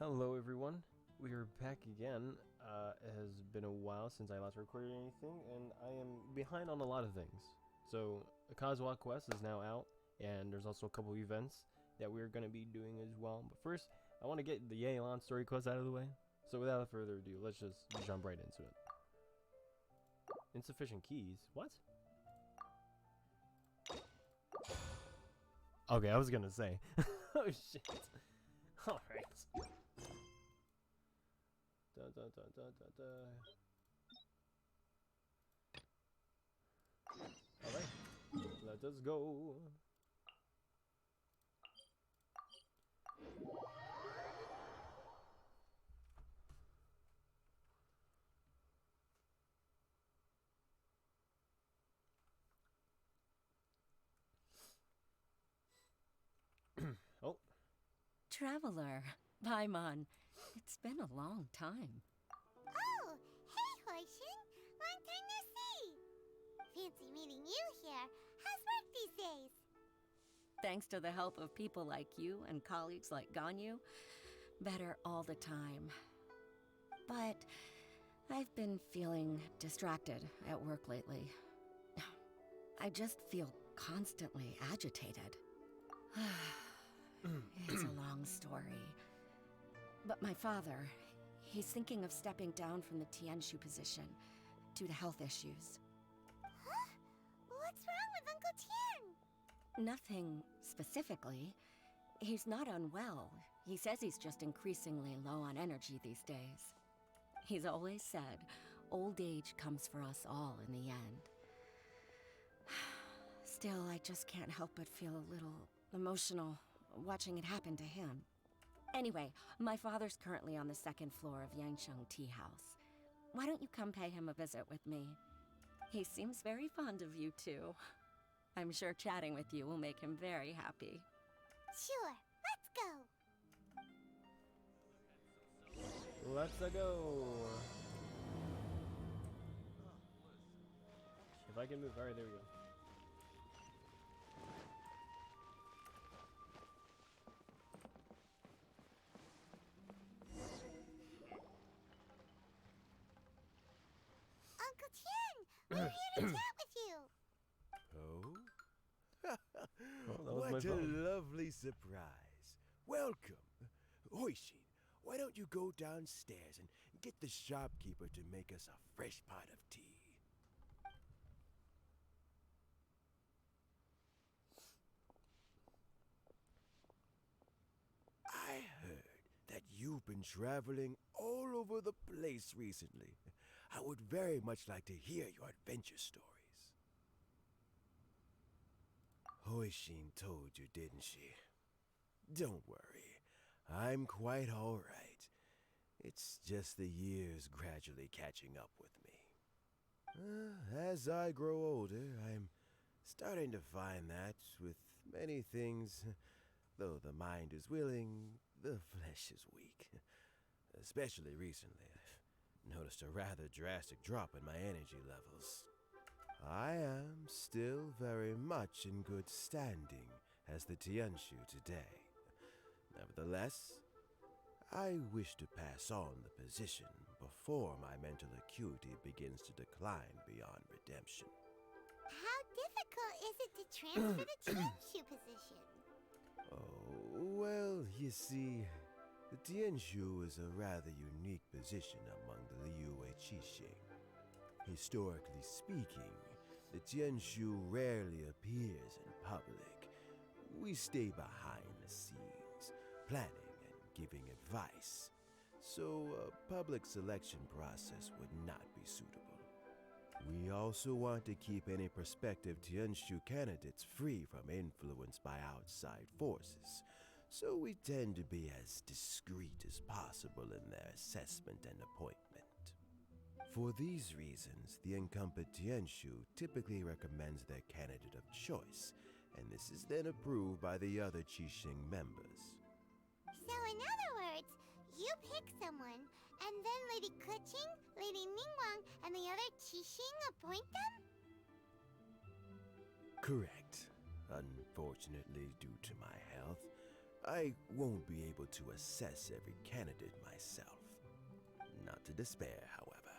Hello everyone, we are back again. It has been a while since I last recorded anything, and I am behind on a lot of things. So, the Kazuha quest is now out, and there's also a couple events that we're going to be doing as well. But first, I want to get the Yelan story quest out of the way. So without further ado, let's just jump right into it. Insufficient keys? What? Okay, I was gonna say. Oh shit. Alright. Da, da, da, da, da, da. Alright, let us go. Oh. Traveler, Paimon, it's been a long time. Oh, hey, Hoishin. Long time no see. Fancy meeting you here. How's work these days? Thanks to the help of people like you and colleagues like Ganyu, better all the time. But I've been feeling distracted at work lately. I just feel constantly agitated. It's a long story. But my father, he's thinking of stepping down from the Tianshu position due to health issues. Huh? What's wrong with Uncle Tian? Nothing specifically. He's not unwell. He says he's just increasingly low on energy these days. He's always said, old age comes for us all in the end. Still, I just can't help but feel a little emotional watching it happen to him. Anyway, my father's currently on the second floor of Yangsheng Tea House. Why don't you come pay him a visit with me? He seems very fond of you, too. I'm sure chatting with you will make him very happy. Sure, let's go. Let's go. If I can move, alright, there we go. Uncle Tian, we're here to chat with you. Oh? Oh, that was my What a phone. lovely surprise. Welcome. Hoishin, why don't you go downstairs and get the shopkeeper to make us a fresh pot of tea? I heard that you've been traveling all over the place recently. I would very much like to hear your adventure stories. Hoishin told you, didn't she? Don't worry. I'm quite all right. It's just the years gradually catching up with me. As I grow older, I'm starting to find that with many things, though the mind is willing, the flesh is weak. Especially recently, I've noticed a rather drastic drop in my energy levels. I am still very much in good standing as the Tianshu today. Nevertheless, I wish to pass on the position before my mental acuity begins to decline beyond redemption. How difficult is it to transfer the Tianshu position? Oh, well, you see, the Tianshu is a rather unique position among the Liyue Qixing. Historically speaking, the Tianshu rarely appears in public. We stay behind the scenes, planning and giving advice, so a public selection process would not be suitable. We also want to keep any prospective Tianshu candidates free from influence by outside forces, so we tend to be as discreet as possible in their assessment and appointment. For these reasons, the incumbent Tianshu typically recommends their candidate of choice, and this is then approved by the other Qixing members. So in other words, you pick someone, and then Lady Keqing, Lady Ningguang, and the other Qixing appoint them? Correct. Unfortunately, due to my health, I won't be able to assess every candidate myself. Not to despair, however,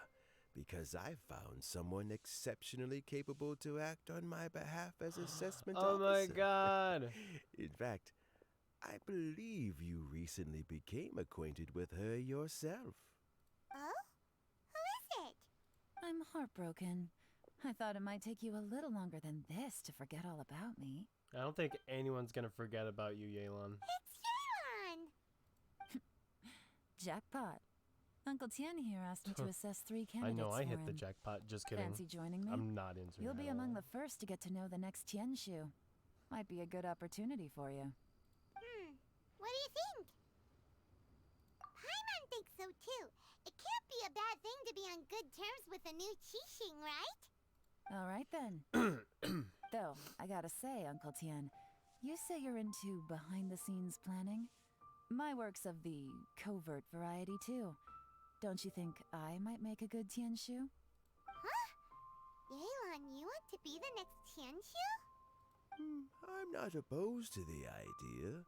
because I found someone exceptionally capable to act on my behalf as assessment Oh my officer. god! In fact, I believe you recently became acquainted with her yourself. Oh? Who is it? I'm heartbroken. I thought it might take you a little longer than this to forget all about me. I don't think anyone's gonna forget about you, Yelan. It's Yelan! Jackpot. Uncle Tien here asked me to assess 3 I candidates know I for hit the him. jackpot, just kidding. Fancy joining me? I'm not into it. You'll be at among all. the first to get to know the next Tianshu. Might be a good opportunity for you. What do you think? Paimon thinks so too. It can't be a bad thing to be on good terms with a new Qixing, right? All right then. Though, I gotta say, Uncle Tien, you say you're into behind-the-scenes planning? My work's of the covert variety too. Don't you think I might make a good Tianshu? Huh? Yelan, you want to be the next Tianshu? I'm not opposed to the idea,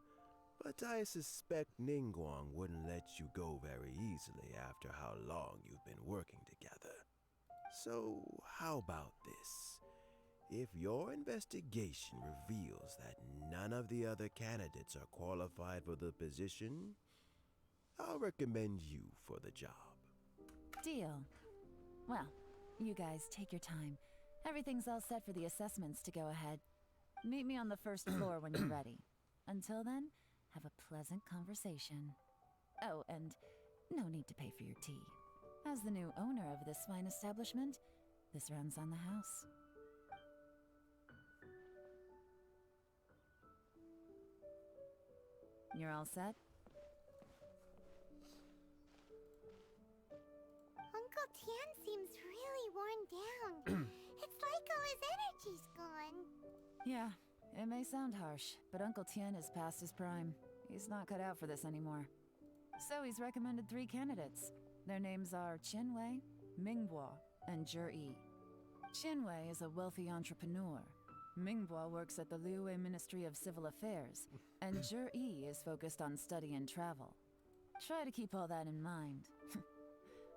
but I suspect Ningguang wouldn't let you go very easily after how long you've been working together. So, how about this? If your investigation reveals that none of the other candidates are qualified for the position, I'll recommend you for the job. Deal. Well, you guys take your time. Everything's all set for the assessments to go ahead. Meet me on the first floor when you're ready. Until then, have a pleasant conversation. Oh, and no need to pay for your tea. As the new owner of this fine establishment, this runs on the house. You're all set? Uncle Tien seems really worn down. It's like all his energy's gone. Yeah, it may sound harsh, but Uncle Tien is past his prime. He's not cut out for this anymore. So he's recommended 3 candidates. Their names are Qinwei, Mingbo, and Zhi. Qinwei is a wealthy entrepreneur. Mingbo works at the Liyue Ministry of Civil Affairs, and Zhi is focused on study and travel. Try to keep all that in mind.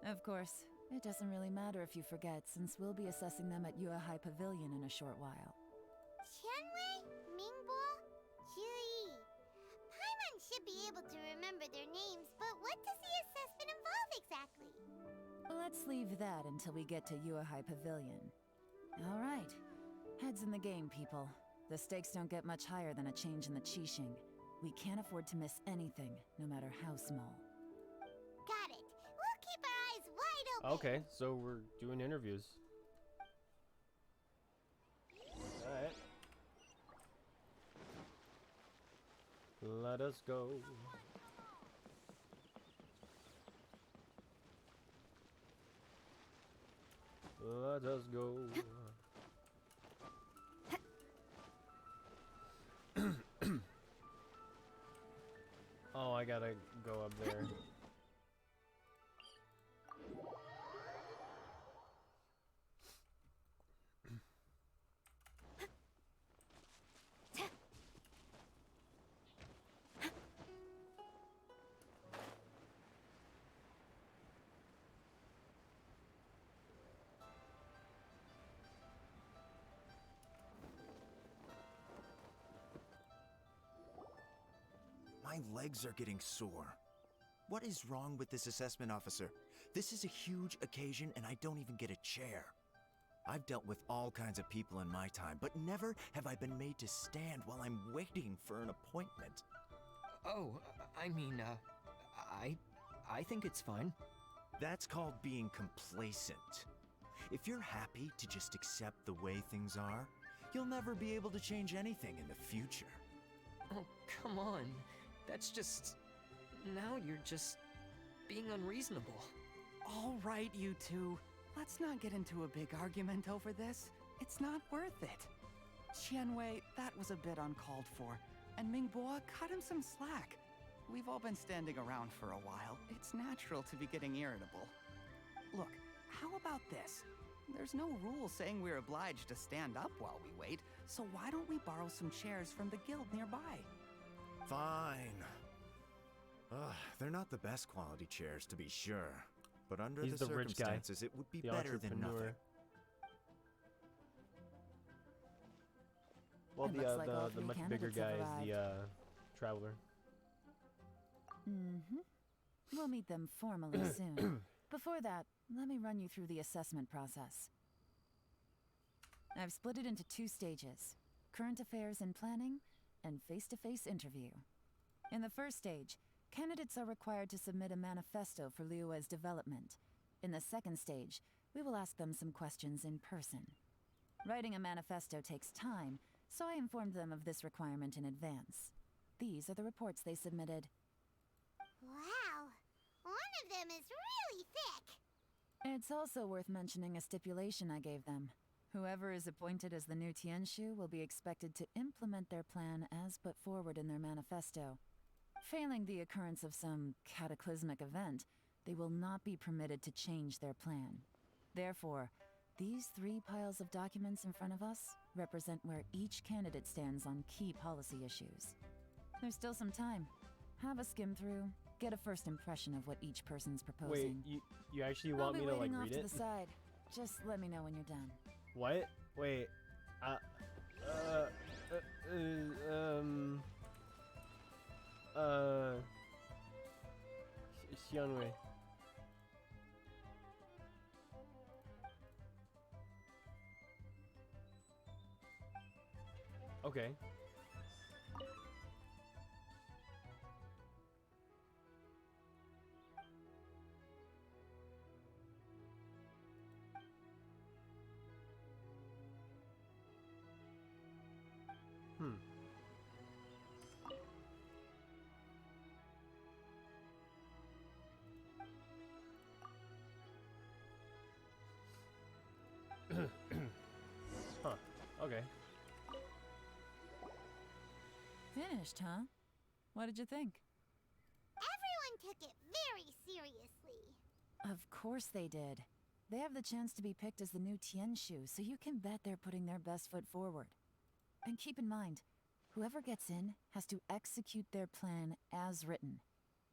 Of course, it doesn't really matter if you forget, since we'll be assessing them at Yuehai Pavilion in a short while. Qianwei, Mingbo, Zhi. Paimon should be able to remember their names, but what does the assessment involve exactly? Let's leave that until we get to Yuehai Pavilion. All right. Heads in the game, people. The stakes don't get much higher than a change in the Qixing. We can't afford to miss anything, no matter how small. Got it. We'll keep our eyes wide open. Okay, so we're doing interviews. Alright. Let us go. Let us go. Oh, I gotta go up there. My legs are getting sore. What is wrong with this assessment officer? This is a huge occasion and I don't even get a chair. I've dealt with all kinds of people in my time, but never have I been made to stand while I'm waiting for an appointment. Oh, I mean, I think it's fine. That's called being complacent. If you're happy to just accept the way things are, you'll never be able to change anything in the future. Oh, come on. That's just... Now you're just being unreasonable. All right, you two. Let's not get into a big argument over this. It's not worth it. Qianwei, that was a bit uncalled for. And Mingbo, cut him some slack. We've all been standing around for a while. It's natural to be getting irritable. Look, how about this? There's no rule saying we're obliged to stand up while we wait, so why don't we borrow some chairs from the guild nearby? Fine. Ugh, they're not the best quality chairs, to be sure. But under He's the the rich guy, circumstances, it would be the better than entrepreneur. nothing. Well, It looks like all the three much bigger candidates guy have is the traveler. Mm-hmm. We'll meet them formally soon. Before that, let me run you through the assessment process. I've split it into 2 stages: current affairs and planning, and face-to-face interview. In the first stage, candidates are required to submit a manifesto for Liyue's development. In the second stage, we will ask them some questions in person. Writing a manifesto takes time, so I informed them of this requirement in advance. These are the reports they submitted. Wow, one of them is really thick. It's also worth mentioning a stipulation I gave them. Whoever is appointed as the new Tianshu will be expected to implement their plan as put forward in their manifesto. Failing the occurrence of some cataclysmic event, they will not be permitted to change their plan. Therefore, these 3 piles of documents in front of us represent where each candidate stands on key policy issues. There's still some time. Have a skim through, get a first impression of what each person's Wait, proposing. you actually I'll want be me to like waiting off read to it? the side. Just let me know when you're done. What? Wait. Xianwei. Okay. Hmm. Huh. Okay. Finished, huh? What did you think? Everyone took it very seriously. Of course they did. They have the chance to be picked as the new Tianshu, so you can bet they're putting their best foot forward. And keep in mind, whoever gets in has to execute their plan as written.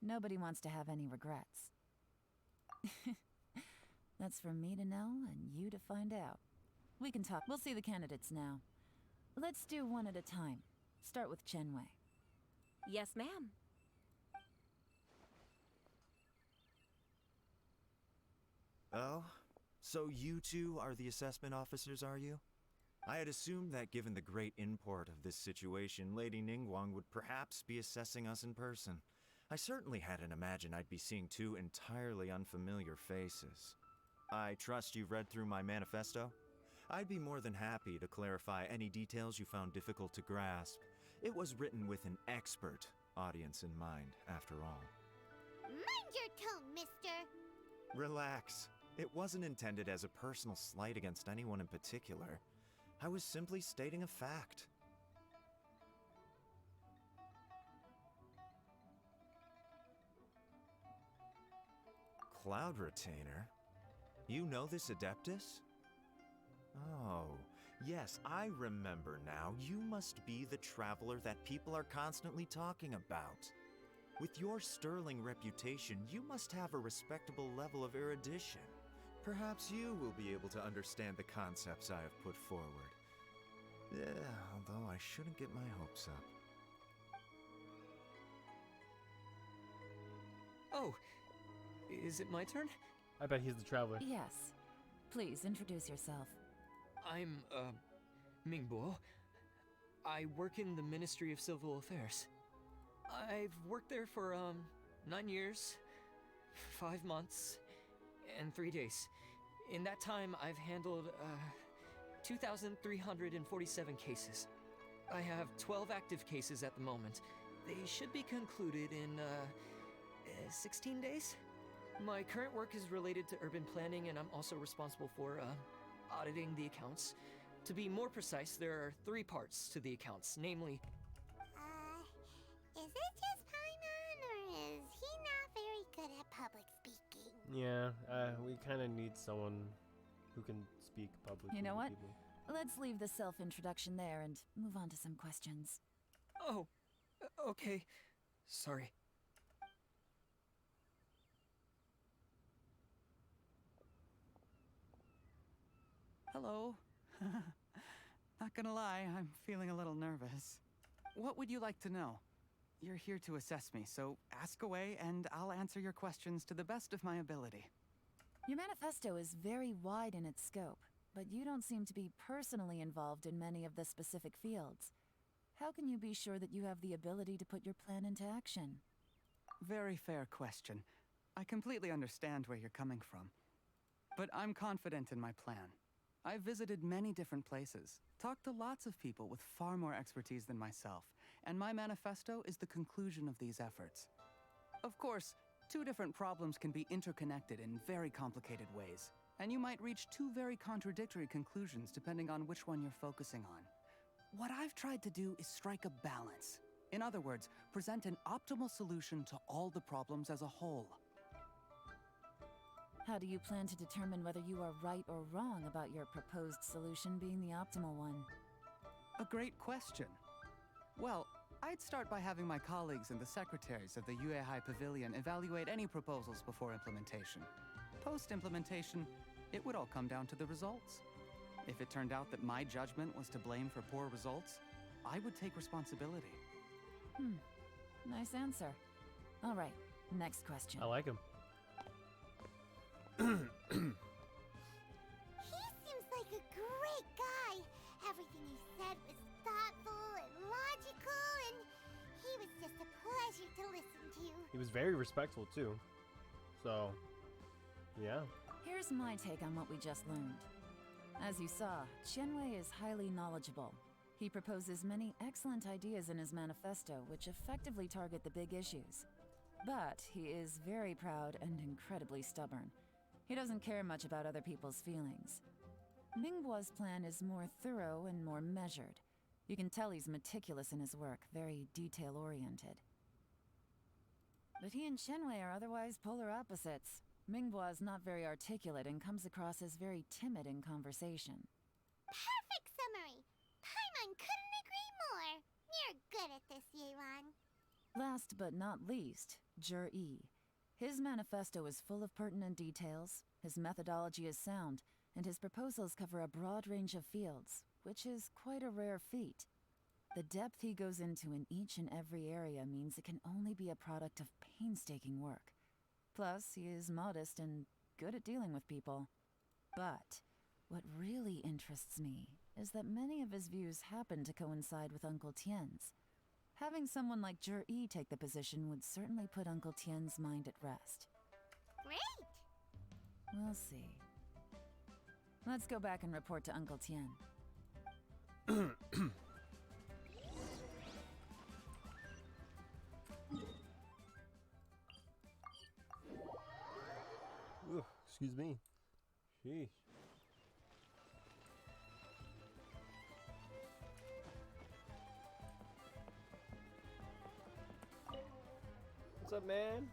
Nobody wants to have any regrets. That's for me to know and you to find out. We can talk. We'll see the candidates now. Let's do one at a time. Start with Chenwei. Yes, ma'am. Oh? So you 2 are the assessment officers, are you? I had assumed that given the great import of this situation, Lady Ningguang would perhaps be assessing us in person. I certainly hadn't imagined I'd be seeing 2 entirely unfamiliar faces. I trust you've read through my manifesto? I'd be more than happy to clarify any details you found difficult to grasp. It was written with an expert audience in mind, after all. Mind your tone, mister. Relax. It wasn't intended as a personal slight against anyone in particular. I was simply stating a fact. Cloud Retainer? You know this Adeptus? Oh, yes, I remember now. You must be the traveler that people are constantly talking about. With your sterling reputation, you must have a respectable level of erudition. Perhaps you will be able to understand the concepts I have put forward. Yeah, although I shouldn't get my hopes up. Oh, is it my turn? I bet he's the traveler. Yes. Please introduce yourself. I'm, Mingbo. I work in the Ministry of Civil Affairs. I've worked there for, 9 years, 5 months, and 3 days. In that time, I've handled, 2,347 cases. I have 12 active cases at the moment. They should be concluded in, 16 days? My current work is related to urban planning, and I'm also responsible for, auditing the accounts. To be more precise, there are 3 parts to the accounts, namely... Is it just Paimon, or is he not very good at public speaking? Yeah, we kind of need someone who can speak publicly. You know to what? people. Let's leave the self-introduction there and move on to some questions. Oh, Okay. Sorry. Hello. Not gonna lie, I'm feeling a little nervous. What would you like to know? You're here to assess me, so ask away and I'll answer your questions to the best of my ability. Your manifesto is very wide in its scope, but you don't seem to be personally involved in many of the specific fields. How can you be sure that you have the ability to put your plan into action? Very fair question. I completely understand where you're coming from. But I'm confident in my plan. I've visited many different places, talked to lots of people with far more expertise than myself, and my manifesto is the conclusion of these efforts. Of course, two different problems can be interconnected in very complicated ways, and you might reach two very contradictory conclusions depending on which one you're focusing on. What I've tried to do is strike a balance. In other words, present an optimal solution to all the problems as a whole. How do you plan to determine whether you are right or wrong about your proposed solution being the optimal one? A great question. Well, I'd start by having my colleagues and the secretaries of the Yuehai Pavilion evaluate any proposals before implementation. Post-implementation, it would all come down to the results. If it turned out that my judgment was to blame for poor results, I would take responsibility. Nice answer. All right, next question. I like him. He seems like a great guy. Everything he said was thoughtful and logical, and he was just a pleasure to listen to. He was very respectful too. So, yeah. Here's my take on what we just learned. As you saw, Qianwei is highly knowledgeable. He proposes many excellent ideas in his manifesto, which effectively target the big issues. But he is very proud and incredibly stubborn. He doesn't care much about other people's feelings. Mingbo's plan is more thorough and more measured. You can tell he's meticulous in his work, very detail-oriented. But he and Qianwei are otherwise polar opposites. Mingbo is not very articulate and comes across as very timid in conversation. Perfect summary. Paimon couldn't agree more. You're good at this, Yelan. Last but not least, Yi. His manifesto is full of pertinent details, his methodology is sound, and his proposals cover a broad range of fields, which is quite a rare feat. The depth he goes into in each and every area means it can only be a product of painstaking work. Plus, he is modest and good at dealing with people. But what really interests me is that many of his views happen to coincide with Uncle Tien's. Having someone like Yi take the position would certainly put Uncle Tien's mind at rest. Great. We'll see. Let's go back and report to Uncle Tien. Ooh, excuse me. Sheesh. What's up, man?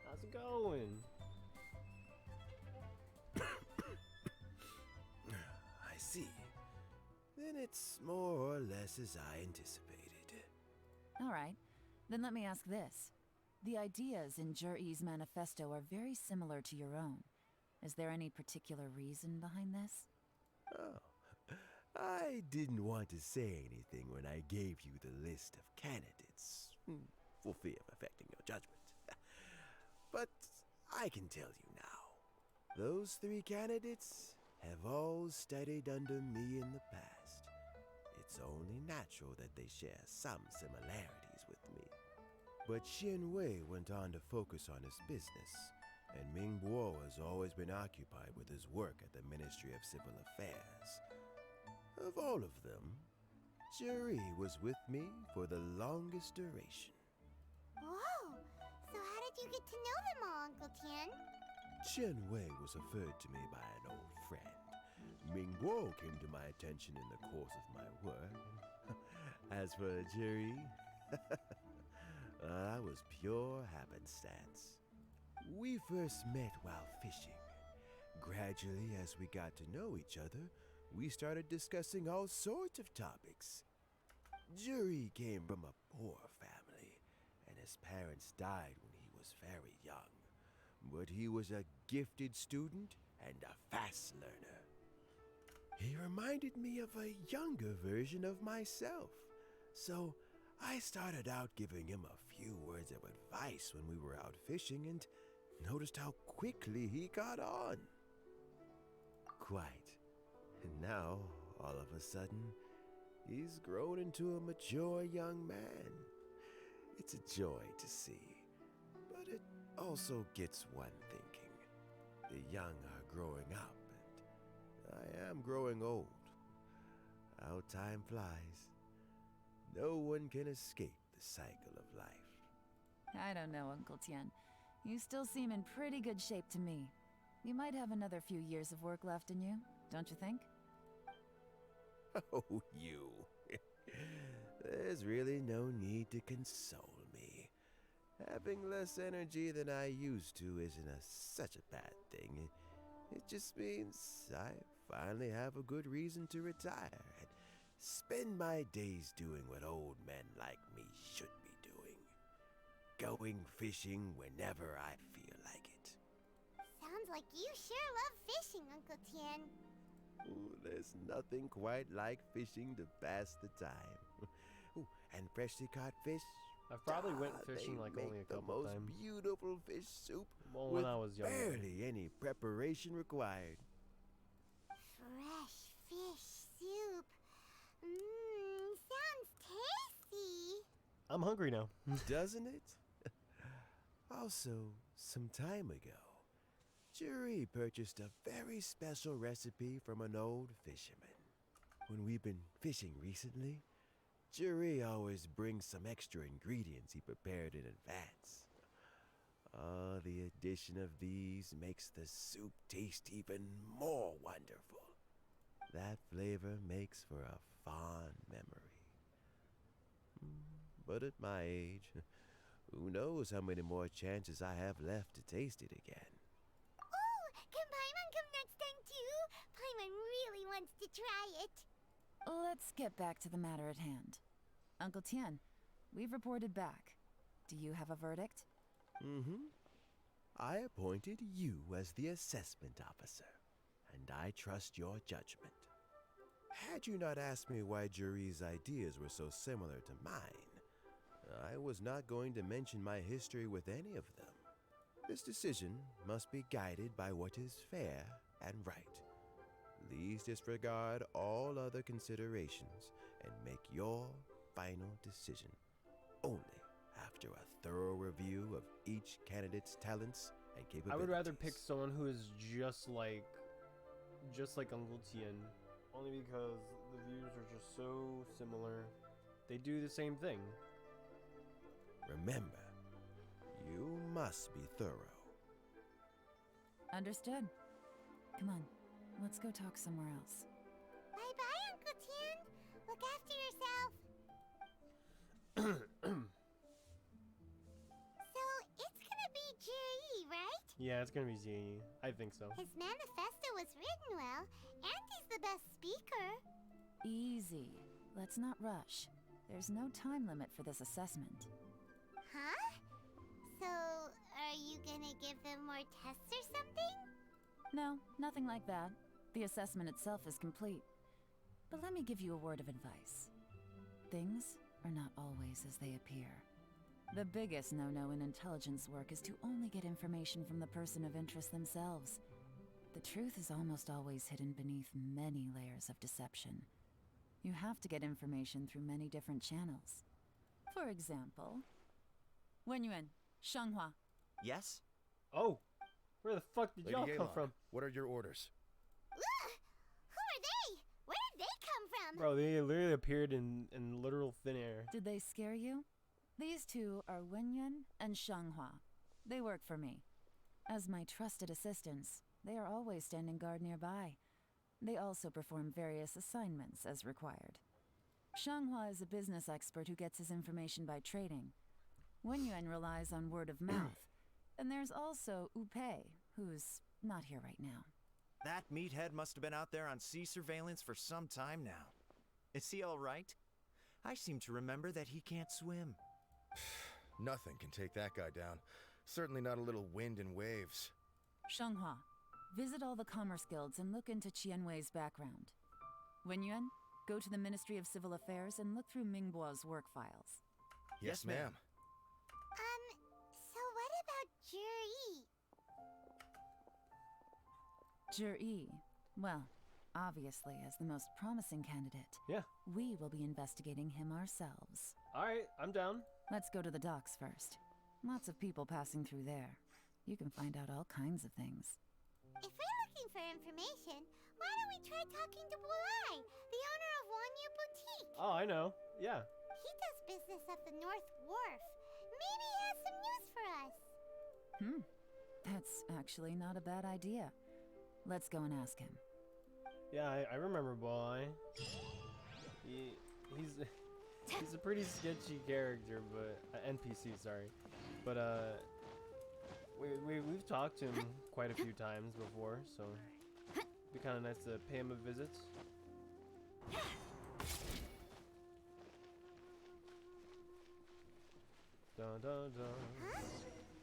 How's it going? I see. Then it's more or less as I anticipated. All right, then let me ask this. The ideas in Yi's manifesto are very similar to your own. Is there any particular reason behind this? Oh, I didn't want to say anything when I gave you the list of candidates, for fear of affecting your judgment. But I can tell you now, those 3 candidates have all studied under me in the past. It's only natural that they share some similarities with me. But Qianwei went on to focus on his business, and Mingbo has always been occupied with his work at the Ministry of Civil Affairs. Of all of them, Yi was with me for the longest duration. Whoa. So how did you get to know them all, Uncle Tien? Qianwei was referred to me by an old friend. Mingguo came to my attention in the course of my work. As for Yi, that was pure happenstance. We first met while fishing. Gradually, as we got to know each other, we started discussing all sorts of topics. Yi came from a poor family. His parents died when he was very young, but he was a gifted student and a fast learner. He reminded me of a younger version of myself, so I started out giving him a few words of advice when we were out fishing and noticed how quickly he got on. Quite. And now, all of a sudden, he's grown into a mature young man. It's a joy to see, but it also gets one thinking. The young are growing up, and I am growing old. How time flies. No one can escape the cycle of life. I don't know, Uncle Tian. You still seem in pretty good shape to me. You might have another few years of work left in you, don't you think? Oh, you. There's really no need to console me. Having less energy than I used to isn't such a bad thing. It just means I finally have a good reason to retire and spend my days doing what old men like me should be doing. Going fishing whenever I feel like it. Sounds like you sure love fishing, Uncle Tien. Ooh, there's nothing quite like fishing to pass the time. Ooh, and freshly caught fish. I probably went they fishing like make only a couple the most times. beautiful fish soup Well, with when I was younger. barely any preparation required. Fresh fish soup. Sounds tasty. I'm hungry now. Doesn't it? Also, some time ago, Jury purchased a very special recipe from an old fisherman. When we've been fishing recently, Jury always brings some extra ingredients he prepared in advance. The addition of these makes the soup taste even more wonderful. That flavor makes for a fond memory. But at my age, who knows how many more chances I have left to taste it again. Oh, can Paimon come next time too? Paimon really wants to try it. Let's get back to the matter at hand. Uncle Tian, we've reported back. Do you have a verdict? I appointed you as the assessment officer, and I trust your judgment. Had you not asked me why Jury's ideas were so similar to mine, I was not going to mention my history with any of them. This decision must be guided by what is fair and right. Please disregard all other considerations and make your final decision only after a thorough review of each candidate's talents and I capabilities. would rather pick someone who is just like Uncle Tien, only because the views are just so similar. They do the same thing. Remember, you must be thorough. Understood. Come on, let's go talk somewhere else. Bye-bye, Uncle Tien. Look after yourself. So, it's gonna be Jiri, right? Yeah, it's gonna be Zee. I think so. His manifesto was written well, and he's the best speaker. Easy. Let's not rush. There's no time limit for this assessment. Huh? So, are you gonna give them more tests or something? No, nothing like that. The assessment itself is complete. But let me give you a word of advice. Things are not always as they appear. The biggest no-no in intelligence work is to only get information from the person of interest themselves. The truth is almost always hidden beneath many layers of deception. You have to get information through many different channels. For example, Wenyuan, Shanghua. Yes? Oh, where the fuck did Lady y'all come Yelan, from? what are your orders? Ugh! Who are they? Where did they come from? Bro, they literally appeared in literal thin air. Did they scare you? These two are Wenyuan and Shanghua. They work for me. As my trusted assistants, they are always standing guard nearby. They also perform various assignments as required. Shanghua is a business expert who gets his information by trading. Wenyuan relies on word of mouth. And there's also Upei, who's not here right now. That meathead must have been out there on sea surveillance for some time now. Is he all right? I seem to remember that he can't swim. Nothing can take that guy down. Certainly not a little wind and waves. Shenghua, visit all the commerce guilds and look into Qianwei's background. Wenyuan, go to the Ministry of Civil Affairs and look through Mingbo's work files. Yes, ma'am. So what about Juri? Zhi, well, obviously as the most promising candidate. Yeah. We will be investigating him ourselves. Alright, I'm down. Let's go to the docks first. Lots of people passing through there. You can find out all kinds of things. If we're looking for information, why don't we try talking to Bulai, the owner of Wanyu Boutique? Oh, I know. Yeah. He does business at the North Wharf. Maybe he has some news for us. That's actually not a bad idea. Let's go and ask him. Yeah, I remember Boy. He's a pretty sketchy character, but NPC, sorry. But we've talked to him quite a few times before, so it'd be kind of nice to pay him a visit. Dun dun dun. Huh?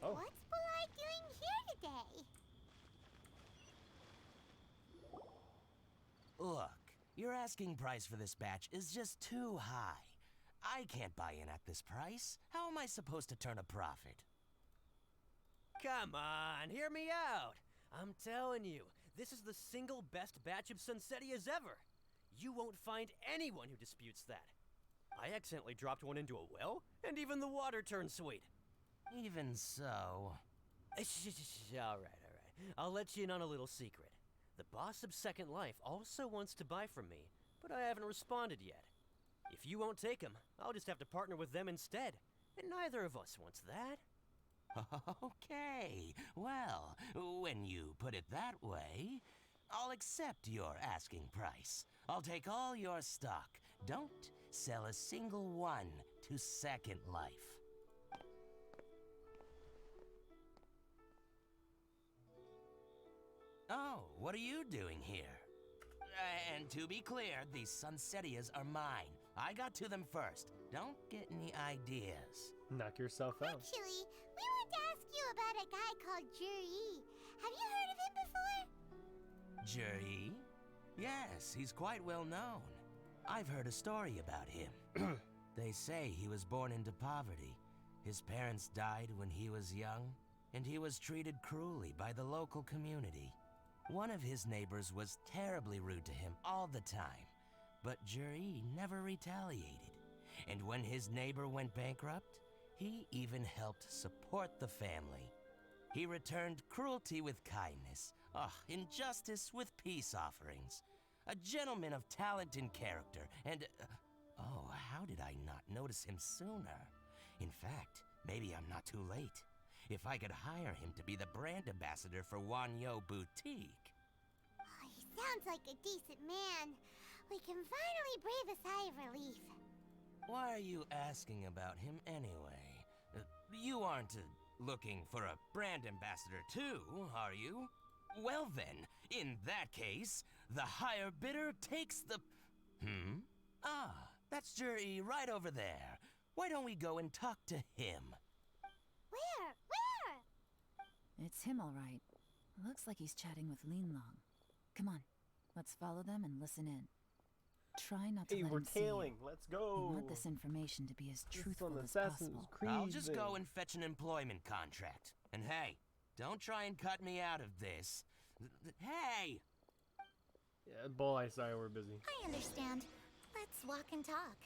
Oh. What's Bulai doing here today? Look, your asking price for this batch is just too high. I can't buy in at this price. How am I supposed to turn a profit? Come on, hear me out. I'm telling you, this is the single best batch of Sunsettias ever. You won't find anyone who disputes that. I accidentally dropped one into a well, and even the water turned sweet. Even so... Alright. I'll let you in on a little secret. The boss of Second Life also wants to buy from me, but I haven't responded yet. If you won't take him, I'll just have to partner with them instead, and neither of us wants that. Okay, well, when you put it that way, I'll accept your asking price. I'll take all your stock. Don't sell a single one to Second Life. Oh, what are you doing here? And to be clear, these Sunsettias are mine. I got to them first. Don't get any ideas. Knock yourself out. Actually, we want to ask you about a guy called Juri. Have you heard of him before? Juri? Yes, he's quite well known. I've heard a story about him. They say he was born into poverty. His parents died when he was young, and he was treated cruelly by the local community. One of his neighbors was terribly rude to him all the time, but Juri never retaliated. And when his neighbor went bankrupt, he even helped support the family. He returned cruelty with kindness, injustice with peace offerings. A gentleman of talent and character, and... oh, how did I not notice him sooner? In fact, maybe I'm not too late. If I could hire him to be the brand ambassador for Wanyo Boutique. Oh, he sounds like a decent man. We can finally breathe a sigh of relief. Why are you asking about him anyway? You aren't looking for a brand ambassador too, are you? Well then, in that case, the higher bidder takes the... Ah, that's Juri right over there. Why don't we go and talk to him? Where? It's him, all right. Looks like he's chatting with Linlong. Come on, let's follow them and listen in. Try not to Hey, let we're him see you. tailing. Let's go. We want this information to be as This is truthful on as Assassin's possible. Creed I'll just thing. go and fetch an employment contract. And hey, don't try and cut me out of this. Hey! Yeah, boy, sorry, we're busy. I understand. Let's walk and talk.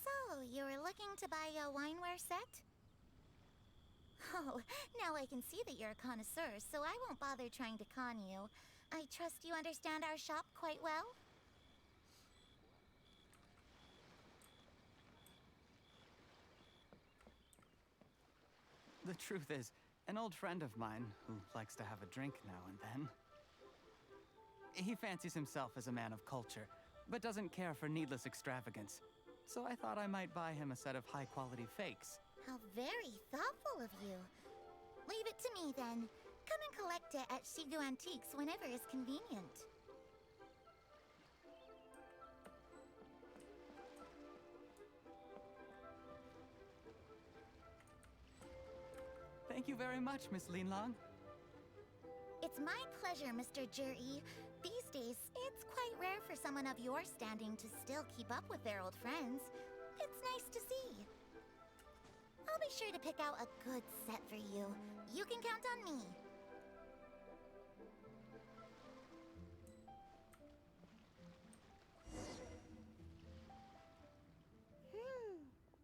So, you were looking to buy a wineware set? Oh, now I can see that you're a connoisseur, so I won't bother trying to con you. I trust you understand our shop quite well? The truth is, an old friend of mine, who likes to have a drink now and then, he fancies himself as a man of culture, but doesn't care for needless extravagance. So I thought I might buy him a set of high-quality fakes. How very thoughtful of you. Leave it to me, then. come and collect it at Shigu Antiques whenever is convenient. Thank you very much, Miss Linlong. It's my pleasure, Mr. Juri. These days, it's quite rare for someone of your standing to still keep up with their old friends. It's nice to see. I'll be sure to pick out a good set for you. You can count on me.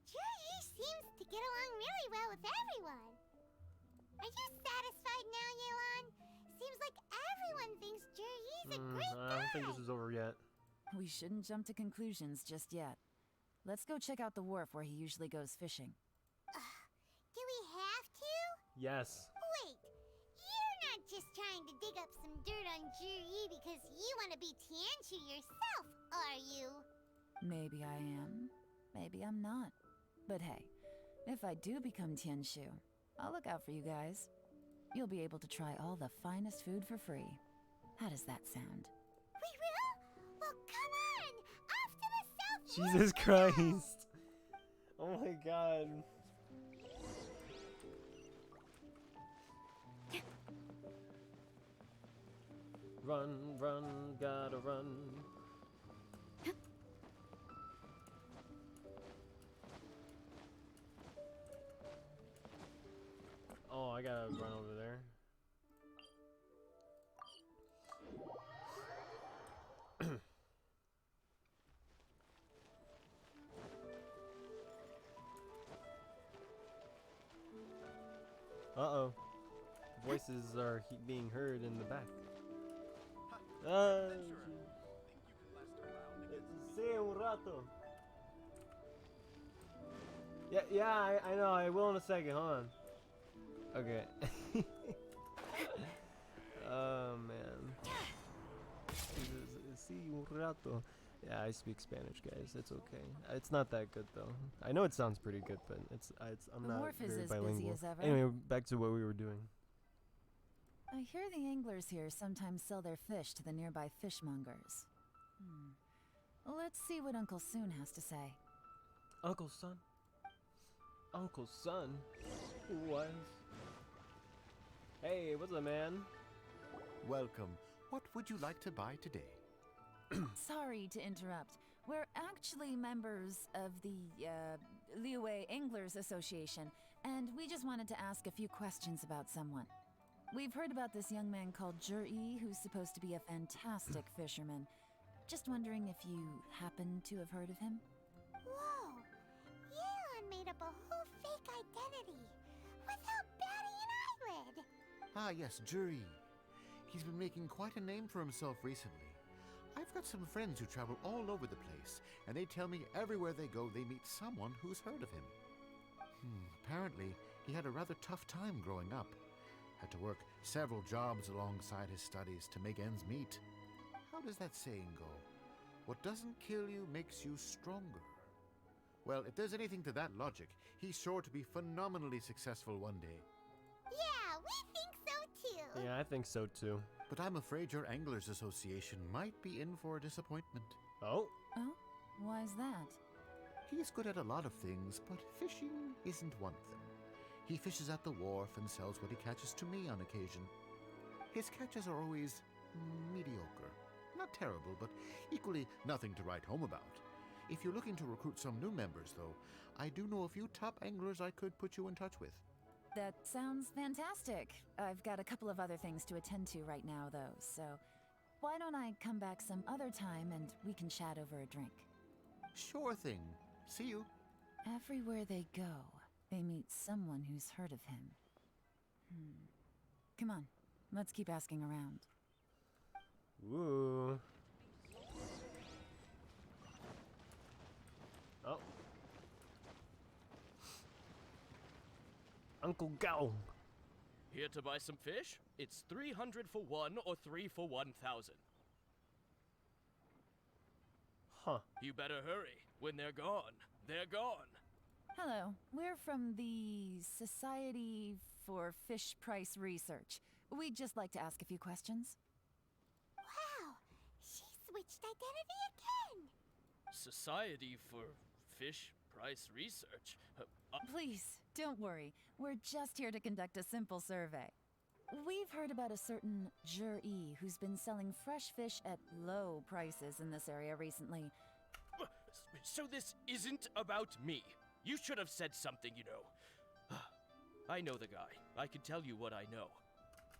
Juri seems to get along really well with everyone. Are you satisfied now, Yelan? Seems like everyone thinks Juri's a great guy. I don't think this is over yet. We shouldn't jump to conclusions just yet. Let's go check out the wharf where he usually goes fishing. Do we have to? Yes. Wait, you're not just trying to dig up some dirt on Juri because you want to be Tianshu yourself, are you? Maybe I am. Maybe I'm not. But hey, if I do become Tianshu, I'll look out for you guys. You'll be able to try all the finest food for free. How does that sound? We will? Well, come on! Off to the south! Jesus Christ. Oh my god. Run, run, gotta run. Oh, I gotta run over there. Uh-oh. Voices are being heard in the back. Sí, un rato. Yeah, I know. I will in a second. Hold on. Okay. Oh man. Sí, un rato. Yeah, I speak Spanish, guys. It's okay. It's not that good though. I know it sounds pretty good, but I'm The not wharf is very as bilingual. busy as ever. Anyway, back to what we were doing. I hear the anglers here sometimes sell their fish to the nearby fishmongers. Let's see what Uncle Soon has to say. Uncle Son? Uncle Son? Who was? Hey, what's up, man? Welcome. What would you like to buy today? Sorry to interrupt. We're actually members of the, Liyue Anglers Association, and we just wanted to ask a few questions about someone. We've heard about this young man called Juri, who's supposed to be a fantastic fisherman. Just wondering if you happen to have heard of him? Whoa! Yelan made up a whole fake identity without batting an eyelid! Ah, yes, Juri. He's been making quite a name for himself recently. I've got some friends who travel all over the place, and they tell me everywhere they go they meet someone who's heard of him. Apparently, he had a rather tough time growing up. Had to work several jobs alongside his studies to make ends meet. How does that saying go? What doesn't kill you makes you stronger. Well, if there's anything to that logic, he's sure to be phenomenally successful one day. Yeah, we think so too! Yeah, I think so too. But I'm afraid your Anglers Association might be in for a disappointment. Oh? Oh? Why's that? He's good at a lot of things, but fishing isn't one of them. He fishes at the wharf and sells what he catches to me on occasion. His catches are always mediocre. Not terrible, but equally nothing to write home about. If you're looking to recruit some new members, though, I do know a few top anglers I could put you in touch with. That sounds fantastic. I've got a couple of other things to attend to right now, though, so why don't I come back some other time and we can chat over a drink? Sure thing. See you. Everywhere they go, they meet someone who's heard of him. Come on, let's keep asking around. Woo. Oh. Uncle Gao. Here to buy some fish? It's 300 for one or 3 for 1,000. Huh. You better hurry. When they're gone, they're gone. Hello, we're from the Society for Fish Price Research. We'd just like to ask a few questions. Wow, she switched identity again. Society for Fish Price Research? Please, don't worry. We're just here to conduct a simple survey. We've heard about a certain Jur-E who's been selling fresh fish at low prices in this area recently. So this isn't about me. You should have said something, you know. I know the guy. I can tell you what I know.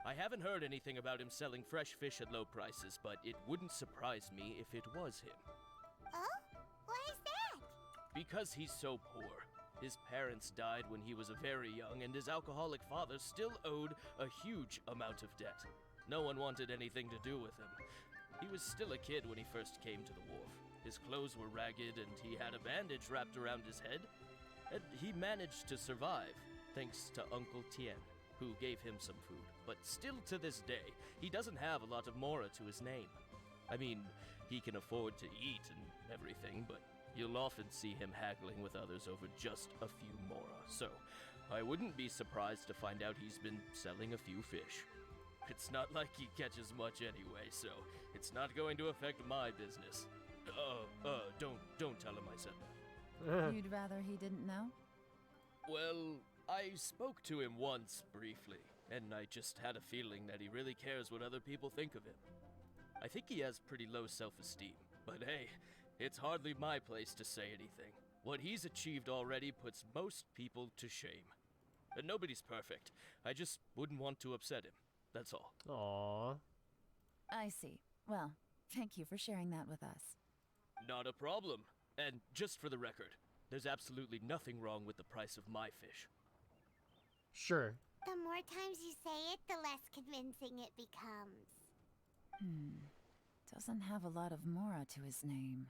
I haven't heard anything about him selling fresh fish at low prices, but it wouldn't surprise me if it was him. Oh? Why is that? Because he's so poor. His parents died when he was very young, and his alcoholic father still owed a huge amount of debt. No one wanted anything to do with him. He was still a kid when he first came to the wharf. His clothes were ragged, and he had a bandage wrapped around his head. And he managed to survive, thanks to Uncle Tien, who gave him some food. But still to this day, he doesn't have a lot of mora to his name. I mean, he can afford to eat and everything, but you'll often see him haggling with others over just a few mora. So, I wouldn't be surprised to find out he's been selling a few fish. It's not like he catches much anyway, so it's not going to affect my business. Don't tell him I said that. You'd rather he didn't know? Well, I spoke to him once, briefly, and I just had a feeling that he really cares what other people think of him. I think he has pretty low self-esteem, but hey, it's hardly my place to say anything. What he's achieved already puts most people to shame. And nobody's perfect. I just wouldn't want to upset him, that's all. Aww. I see. Well, thank you for sharing that with us. Not a problem. And just for the record, there's absolutely nothing wrong with the price of my fish. Sure. The more times you say it, the less convincing it becomes. Doesn't have a lot of mora to his name.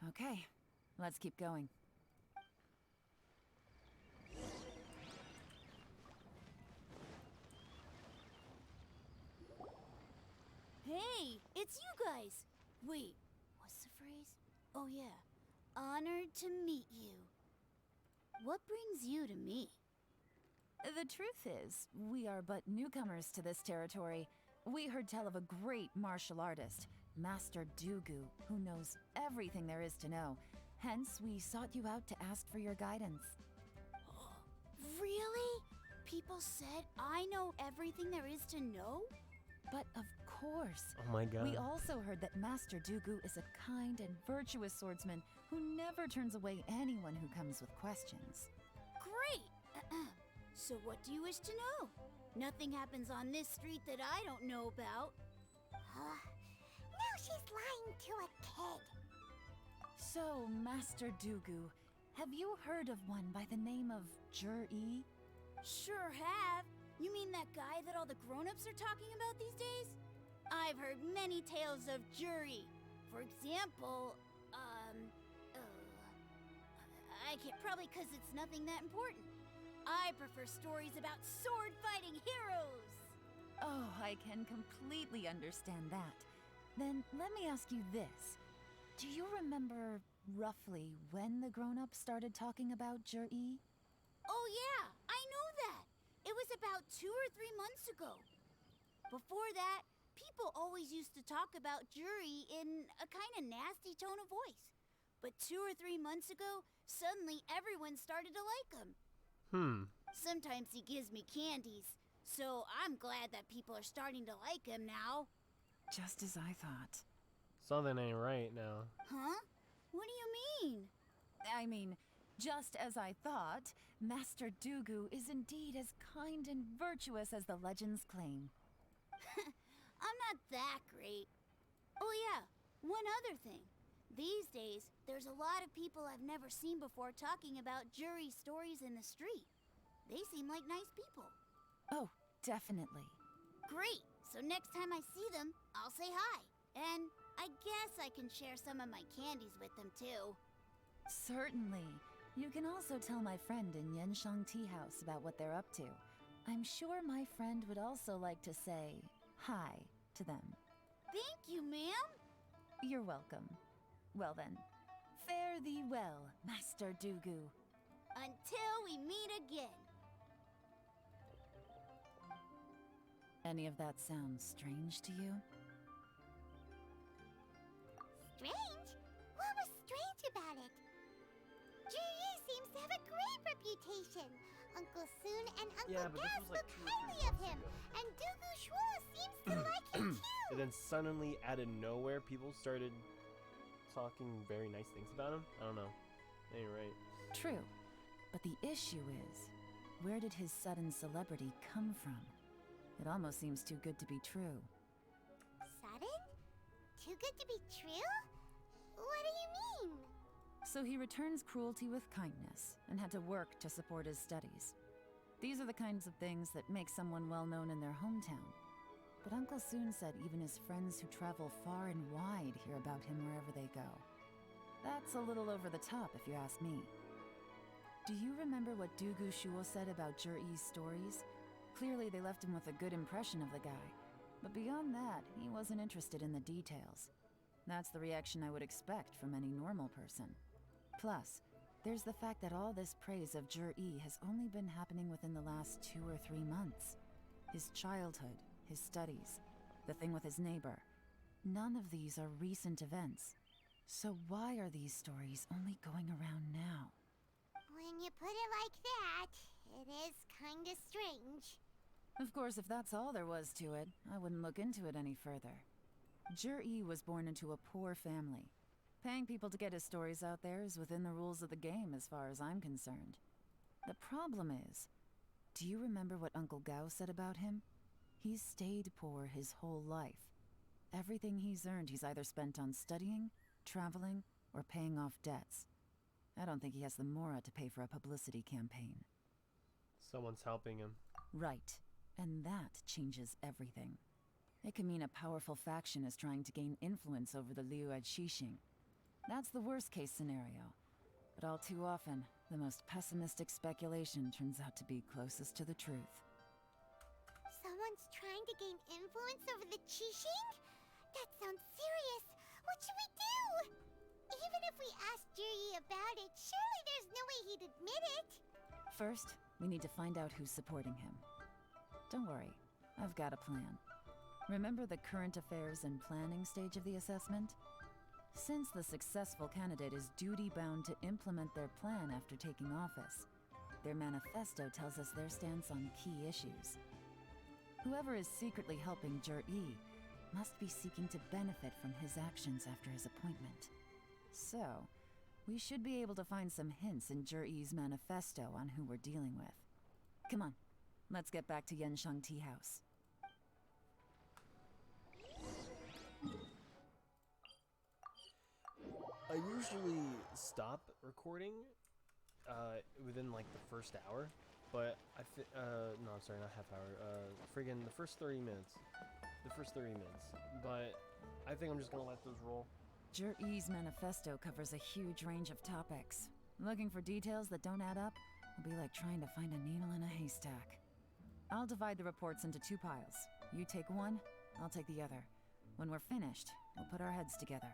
Okay, let's keep going. Hey, it's you guys! Wait, what's the phrase? Oh yeah, honored to meet you. What brings you to me? The truth is, we are but newcomers to this territory. We heard tell of a great martial artist, Master Dugu, who knows everything there is to know. Hence, we sought you out to ask for your guidance. Really? People said I know everything there is to know? But of course. Oh my god. We also heard that Master Dugu is a kind and virtuous swordsman who never turns away anyone who comes with questions. Great! So what do you wish to know? Nothing happens on this street that I don't know about. Now she's lying to a kid. So, Master Dugu, have you heard of one by the name of Jur-E? Sure have. You mean that guy that all the grown-ups are talking about these days? I've heard many tales of Juri. For example, I can't, probably because it's nothing that important. I prefer stories about sword-fighting heroes. Oh, I can completely understand that. Then let me ask you this. Do you remember roughly when the grown-ups started talking about Jur-E? Oh yeah, I know that. It was about 2 or 3 months ago. Before that, people always used to talk about Juri in a kind of nasty tone of voice. But 2 or 3 months ago, suddenly everyone started to like him. Sometimes he gives me candies, so I'm glad that people are starting to like him now. Just as I thought. Something ain't right now. Huh? What do you mean? I mean, just as I thought, Master Dugu is indeed as kind and virtuous as the legends claim. I'm not that great. Oh yeah, one other thing. These days, there's a lot of people I've never seen before talking about Juri stories in the street. They seem like nice people. Oh, definitely. Great! So next time I see them, I'll say hi. And I guess I can share some of my candies with them too. Certainly. You can also tell my friend in Yenshang Tea House about what they're up to. I'm sure my friend would also like to say hi to them. Thank you, ma'am. You're welcome. Well then, fare thee well, Master Dugu. Until we meet again. Any of that sound strange to you? Strange? What was strange about it? Jiri seems to have a great reputation. Uncle Soon and Uncle Yeah, but this Gaz was like spoke 2 or 3 highly of months him, ago. and Dugu Shuo seems to like him too. And then suddenly, out of nowhere, people started talking very nice things about him. I don't know. Ain't right. True. But the issue is, where did his sudden celebrity come from? It almost seems too good to be true. Sudden? Too good to be true? What do you mean? So he returns cruelty with kindness, and had to work to support his studies. These are the kinds of things that make someone well known in their hometown. But Uncle Soon said even his friends who travel far and wide hear about him wherever they go. That's a little over the top, if you ask me. Do you remember what Dugu Shuo said about Jur-E's stories? Clearly they left him with a good impression of the guy. But beyond that, he wasn't interested in the details. That's the reaction I would expect from any normal person. Plus, there's the fact that all this praise of Jur-E has only been happening within the last 2 or 3 months. His childhood, his studies, the thing with his neighbor. None of these are recent events. So why are these stories only going around now? When you put it like that, it is kinda strange. Of course, if that's all there was to it, I wouldn't look into it any further. Jur-E was born into a poor family. Paying people to get his stories out there is within the rules of the game as far as I'm concerned. The problem is, do you remember what Uncle Gao said about him? He's stayed poor his whole life. Everything he's earned he's either spent on studying, traveling, or paying off debts. I don't think he has the mora to pay for a publicity campaign. Someone's helping him. Right. And that changes everything. It can mean a powerful faction is trying to gain influence over the Liu Xixing. That's the worst-case scenario. But all too often, the most pessimistic speculation turns out to be closest to the truth. Someone's trying to gain influence over the Qixing? That sounds serious. What should we do? Even if we asked Jiri about it, surely there's no way he'd admit it. First, we need to find out who's supporting him. Don't worry, I've got a plan. Remember the current affairs and planning stage of the assessment? Since the successful candidate is duty-bound to implement their plan after taking office, their manifesto tells us their stance on key issues. Whoever is secretly helping Jur-E must be seeking to benefit from his actions after his appointment. So, we should be able to find some hints in Jur-E's manifesto on who we're dealing with. Come on, let's get back to Yenshang Tea House. I usually stop recording within like the first hour, but no, I'm sorry, not half hour. Friggin' the first 30 minutes. The first 30 minutes. But I think I'm just gonna let those roll. Jur-E's manifesto covers a huge range of topics. Looking for details that don't add up will be like trying to find a needle in a haystack. I'll divide the reports into 2 piles. You take one, I'll take the other. When we're finished, we'll put our heads together.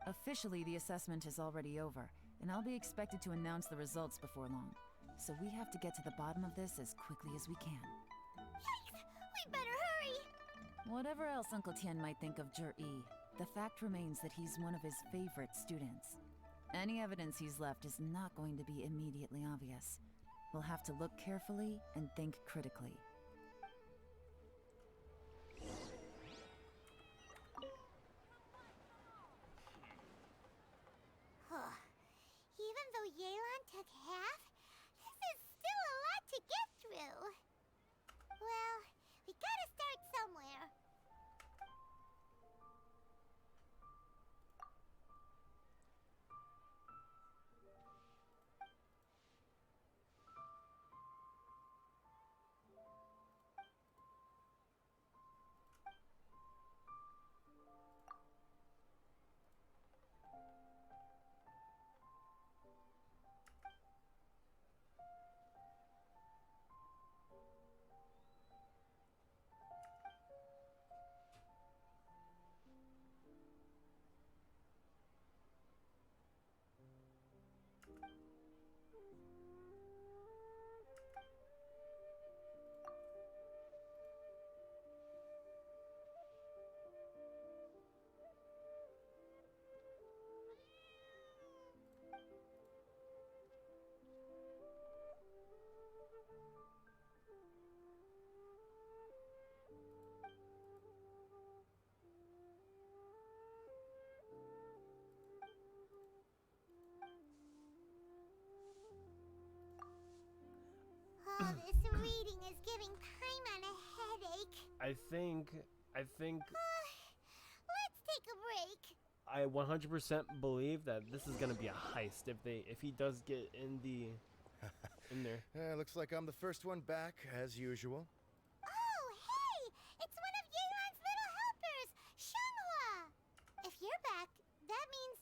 Officially, the assessment is already over, and I'll be expected to announce the results before long. So we have to get to the bottom of this as quickly as we can. Yikes! We better hurry! Whatever else Uncle Tian might think of Jur-E, the fact remains that he's one of his favorite students. Any evidence he's left is not going to be immediately obvious. We'll have to look carefully and think critically. Even though Yelan took half, this is still a lot to get through. Well, we gotta start somewhere. this reading is giving Paimon a headache. I think Let's take a break. I 100% believe that this is gonna be a heist if he does get in there. Looks like I'm the first one back, as usual. Oh, hey! It's one of Yelan's little helpers, Shanghua! If you're back, that means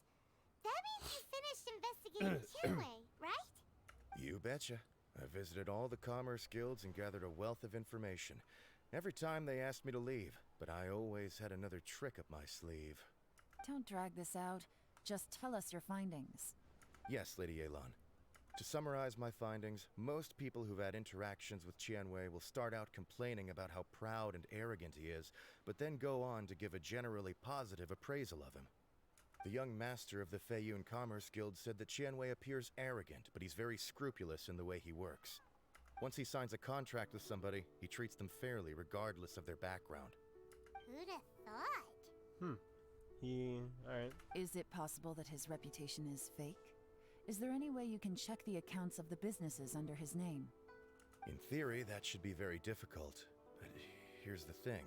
you finished investigating Qinwei, right? You betcha. I visited all the commerce guilds and gathered a wealth of information. Every time they asked me to leave, but I always had another trick up my sleeve. Don't drag this out. Just tell us your findings. Yes, Lady Yelan. To summarize my findings, most people who've had interactions with Qianwei will start out complaining about how proud and arrogant he is, but then go on to give a generally positive appraisal of him. The young master of the Feiyun Commerce Guild said that Qianwei appears arrogant, but he's very scrupulous in the way he works. Once he signs a contract with somebody, he treats them fairly regardless of their background. Who'd have thought? Alright. Is it possible that his reputation is fake? Is there any way you can check the accounts of the businesses under his name? In theory, that should be very difficult. But here's the thing.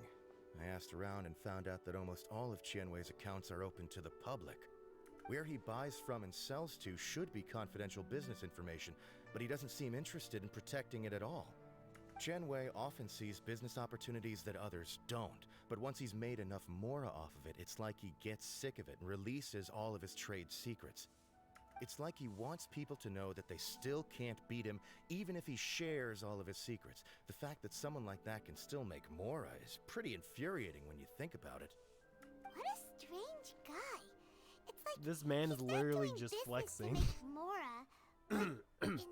I asked around and found out that almost all of Qianwei's accounts are open to the public. Where he buys from and sells to should be confidential business information, but he doesn't seem interested in protecting it at all. Qianwei often sees business opportunities that others don't, but once he's made enough mora off of it, it's like he gets sick of it and releases all of his trade secrets. It's like he wants people to know that they still can't beat him, even if he shares all of his secrets. The fact that someone like that can still make mora is pretty infuriating when you think about it. What a strange guy. It's like This man is he's not literally doing just business flexing. to make mora, but instead,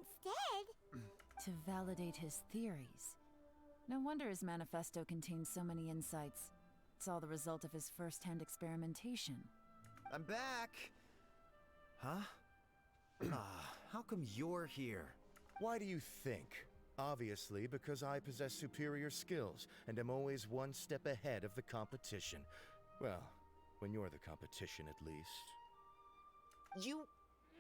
To validate his theories. No wonder his manifesto contains so many insights. It's all the result of his first-hand experimentation. I'm back! Huh? How come you're here? Why do you think? Obviously, because I possess superior skills and am always one step ahead of the competition. Well, when you're the competition, at least. You...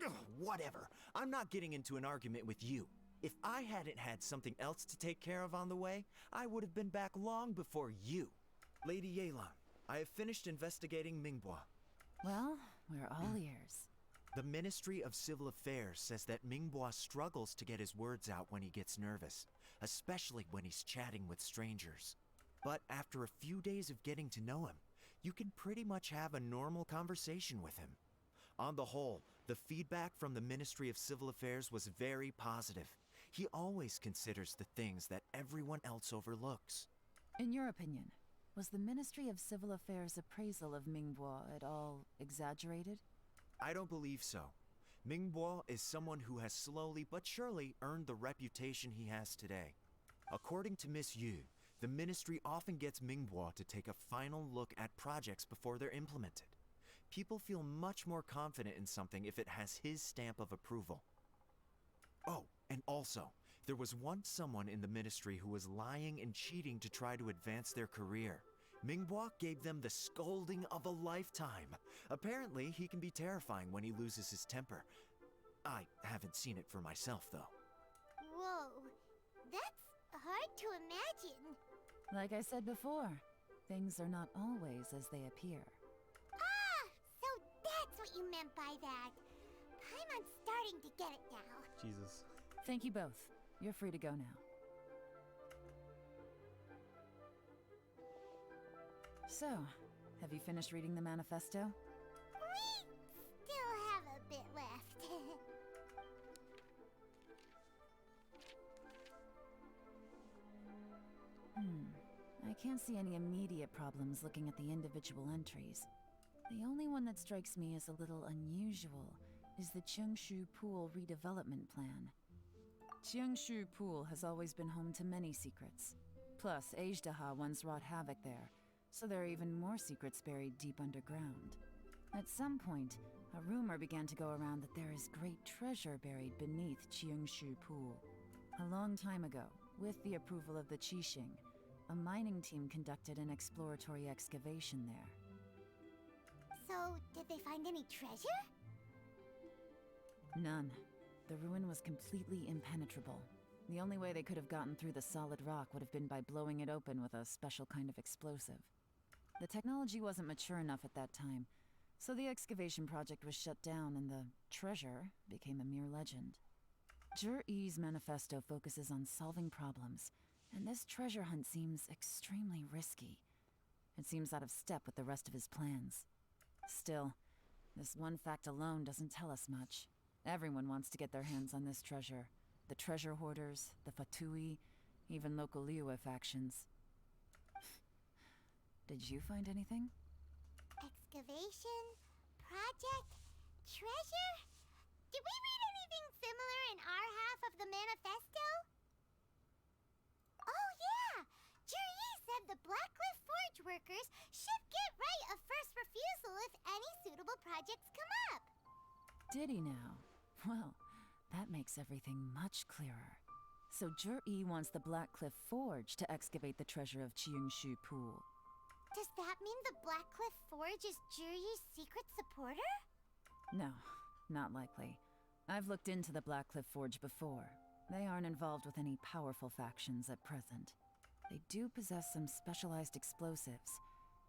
Ugh, whatever. I'm not getting into an argument with you. If I hadn't had something else to take care of on the way, I would have been back long before you. Lady Yelan, I have finished investigating Mingbua. Well, we're all ears. The Ministry of Civil Affairs says that Mingbua struggles to get his words out when he gets nervous, especially when he's chatting with strangers. But after a few days of getting to know him, you can pretty much have a normal conversation with him. On the whole, the feedback from the Ministry of Civil Affairs was very positive. He always considers the things that everyone else overlooks. In your opinion, was the Ministry of Civil Affairs' appraisal of Mingbua at all exaggerated? I don't believe so. Mingbua is someone who has slowly but surely earned the reputation he has today. According to Miss Yu, the Ministry often gets Mingbua to take a final look at projects before they're implemented. People feel much more confident in something if it has his stamp of approval. Oh, and also, there was once someone in the Ministry who was lying and cheating to try to advance their career. Mingbua gave them the scolding of a lifetime. Apparently, he can be terrifying when he loses his temper. I haven't seen it for myself, though. whoa, that's hard to imagine. Like I said before, things are not always as they appear. Ah, so that's what you meant by that. Paimon's starting to get it now. Jesus. Thank you both. You're free to go now. So, have you finished reading the manifesto? We still have a bit left. I can't see any immediate problems looking at the individual entries. The only one that strikes me as a little unusual is the Chengshu Pool redevelopment plan. Chengshu Pool has always been home to many secrets. Plus, Ajdaha once wrought havoc there, so there are even more secrets buried deep underground. At some point, a rumor began to go around that there is great treasure buried beneath Chengshu Pool. A long time ago, with the approval of the Qixing, a mining team conducted an exploratory excavation there. So, did they find any treasure? None. The ruin was completely impenetrable. The only way they could have gotten through the solid rock would have been by blowing it open with a special kind of explosive. The technology wasn't mature enough at that time, so the excavation project was shut down and the treasure became a mere legend. Jur-E's manifesto focuses on solving problems, and this treasure hunt seems extremely risky. It seems out of step with the rest of his plans. Still, this one fact alone doesn't tell us much. Everyone wants to get their hands on this treasure. The treasure hoarders, the Fatui, even local Liyue factions. Did you find anything? Excavation, project, treasure? Did we read anything similar in our half of the manifesto? Oh yeah! Juri said the Blackcliff Forge workers should get right of first refusal if any suitable projects come up. Did he now? Well, that makes everything much clearer. So Jur-E wants the Blackcliff Forge to excavate the treasure of Qingshu Pool. Does that mean the Blackcliff Forge is Juri's secret supporter? No, not likely. I've looked into the Blackcliff Forge before. They aren't involved with any powerful factions at present. They do possess some specialized explosives,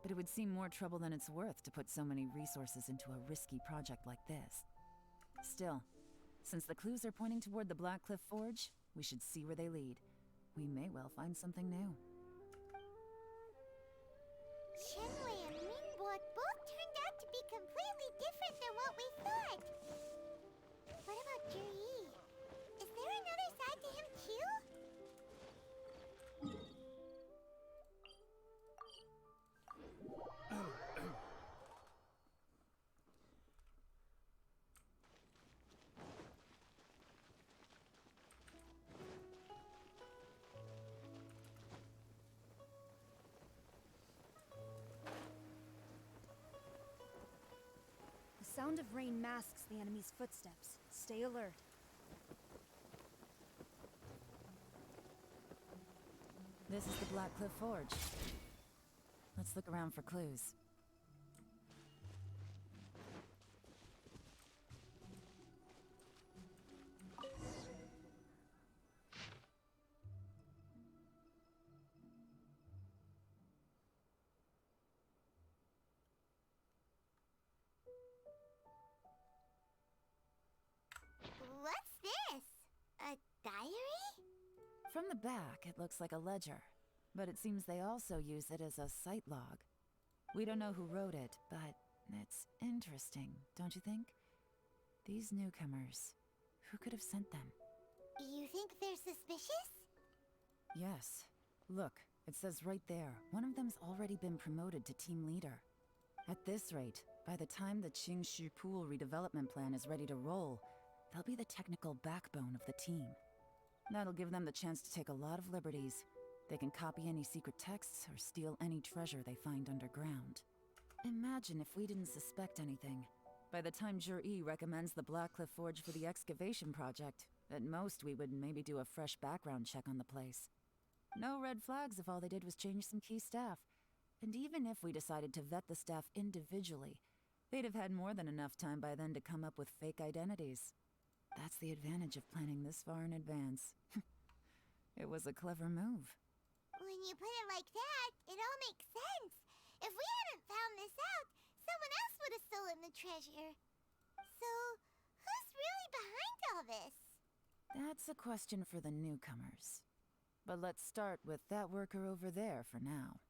but it would seem more trouble than it's worth to put so many resources into a risky project like this. Still, since the clues are pointing toward the Blackcliff Forge, we should see where they lead. We may well find something new. Shenwei and Mingbo both turned out to be completely different than what we thought. What about Juri? Is there another side to him too? The sound of rain masks the enemy's footsteps. Stay alert. This is the Blackcliff Forge. Let's look around for clues. What's this? A diary? From the back, it looks like a ledger, but it seems they also use it as a site log. We don't know who wrote it, but it's interesting, don't you think? These newcomers, who could have sent them? You think they're suspicious? Yes. Look, it says right there, one of them's already been promoted to team leader. At this rate, by the time the Qingshu Pool redevelopment plan is ready to roll, they'll be the technical backbone of the team. That'll give them the chance to take a lot of liberties. They can copy any secret texts or steal any treasure they find underground. Imagine if we didn't suspect anything. By the time Jur-E recommends the Blackcliff Forge for the excavation project, at most we would maybe do a fresh background check on the place. No red flags if all they did was change some key staff. And even if we decided to vet the staff individually, they'd have had more than enough time by then to come up with fake identities. That's the advantage of planning this far in advance. It was a clever move. When you put it like that, it all makes sense. If we hadn't found this out, someone else would have stolen the treasure. So, who's really behind all this? That's a question for the newcomers. But let's start with that worker over there for now.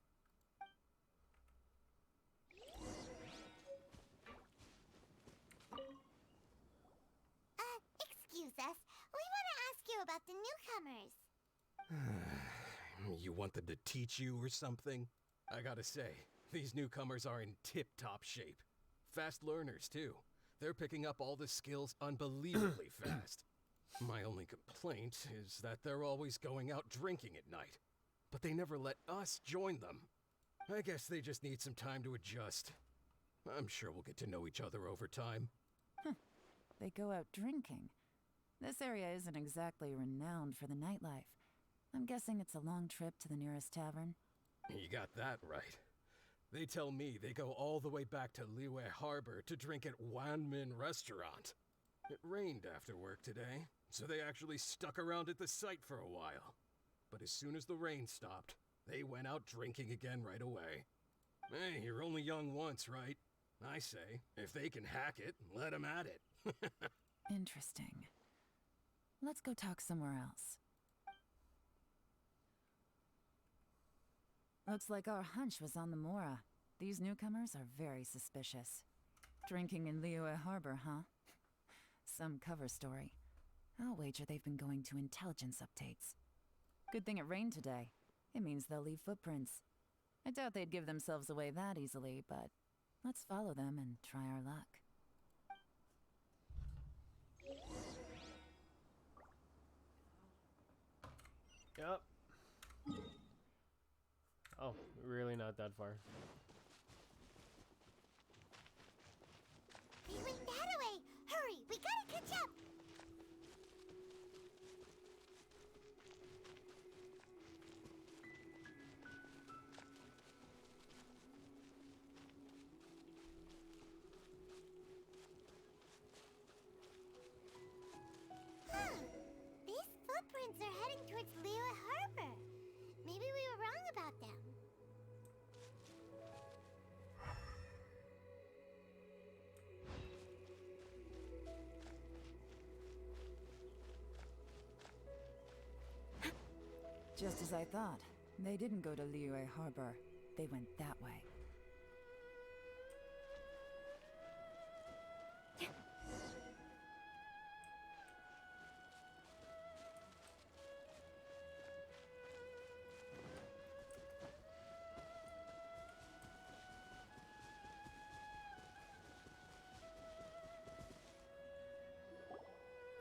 Excuse us. We want to ask you about the newcomers. You want them to teach you or something? I gotta say, these newcomers are in tip-top shape. Fast learners, too. They're picking up all the skills unbelievably fast. My only complaint is that they're always going out drinking at night. But they never let us join them. I guess they just need some time to adjust. I'm sure we'll get to know each other over time. They go out drinking. This area isn't exactly renowned for the nightlife. I'm guessing it's a long trip to the nearest tavern. You got that right. They tell me they go all the way back to Liyue Harbor to drink at Wanmin Restaurant. It rained after work today, so they actually stuck around at the site for a while. But as soon as the rain stopped, they went out drinking again right away. Hey, you're only young once, right? I say, if they can hack it, let them at it. Interesting. Let's go talk somewhere else. Looks like our hunch was on the Mora. These newcomers are very suspicious. Drinking in Liyue Harbor, huh? Some cover story. I'll wager they've been going to intelligence updates. Good thing it rained today. It means they'll leave footprints. I doubt they'd give themselves away that easily, but let's follow them and try our luck. Yep. Oh, really not that far. They went that way! Hurry, we gotta catch up! Huh. These footprints are heading towards Liyue Harbor. Maybe we were wrong about them. Just as I thought. They didn't go to Liyue Harbor. They went that way.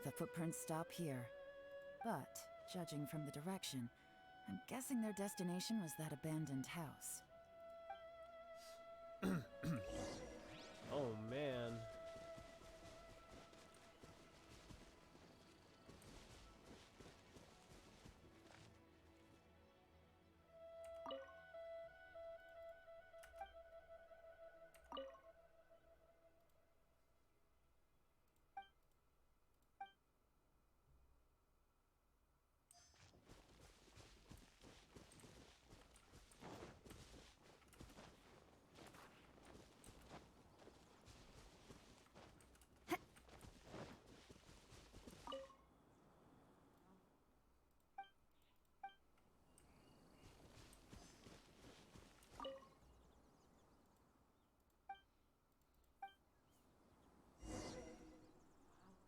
The footprints stop here. But, judging from the direction, I'm guessing their destination was that abandoned house. Oh man.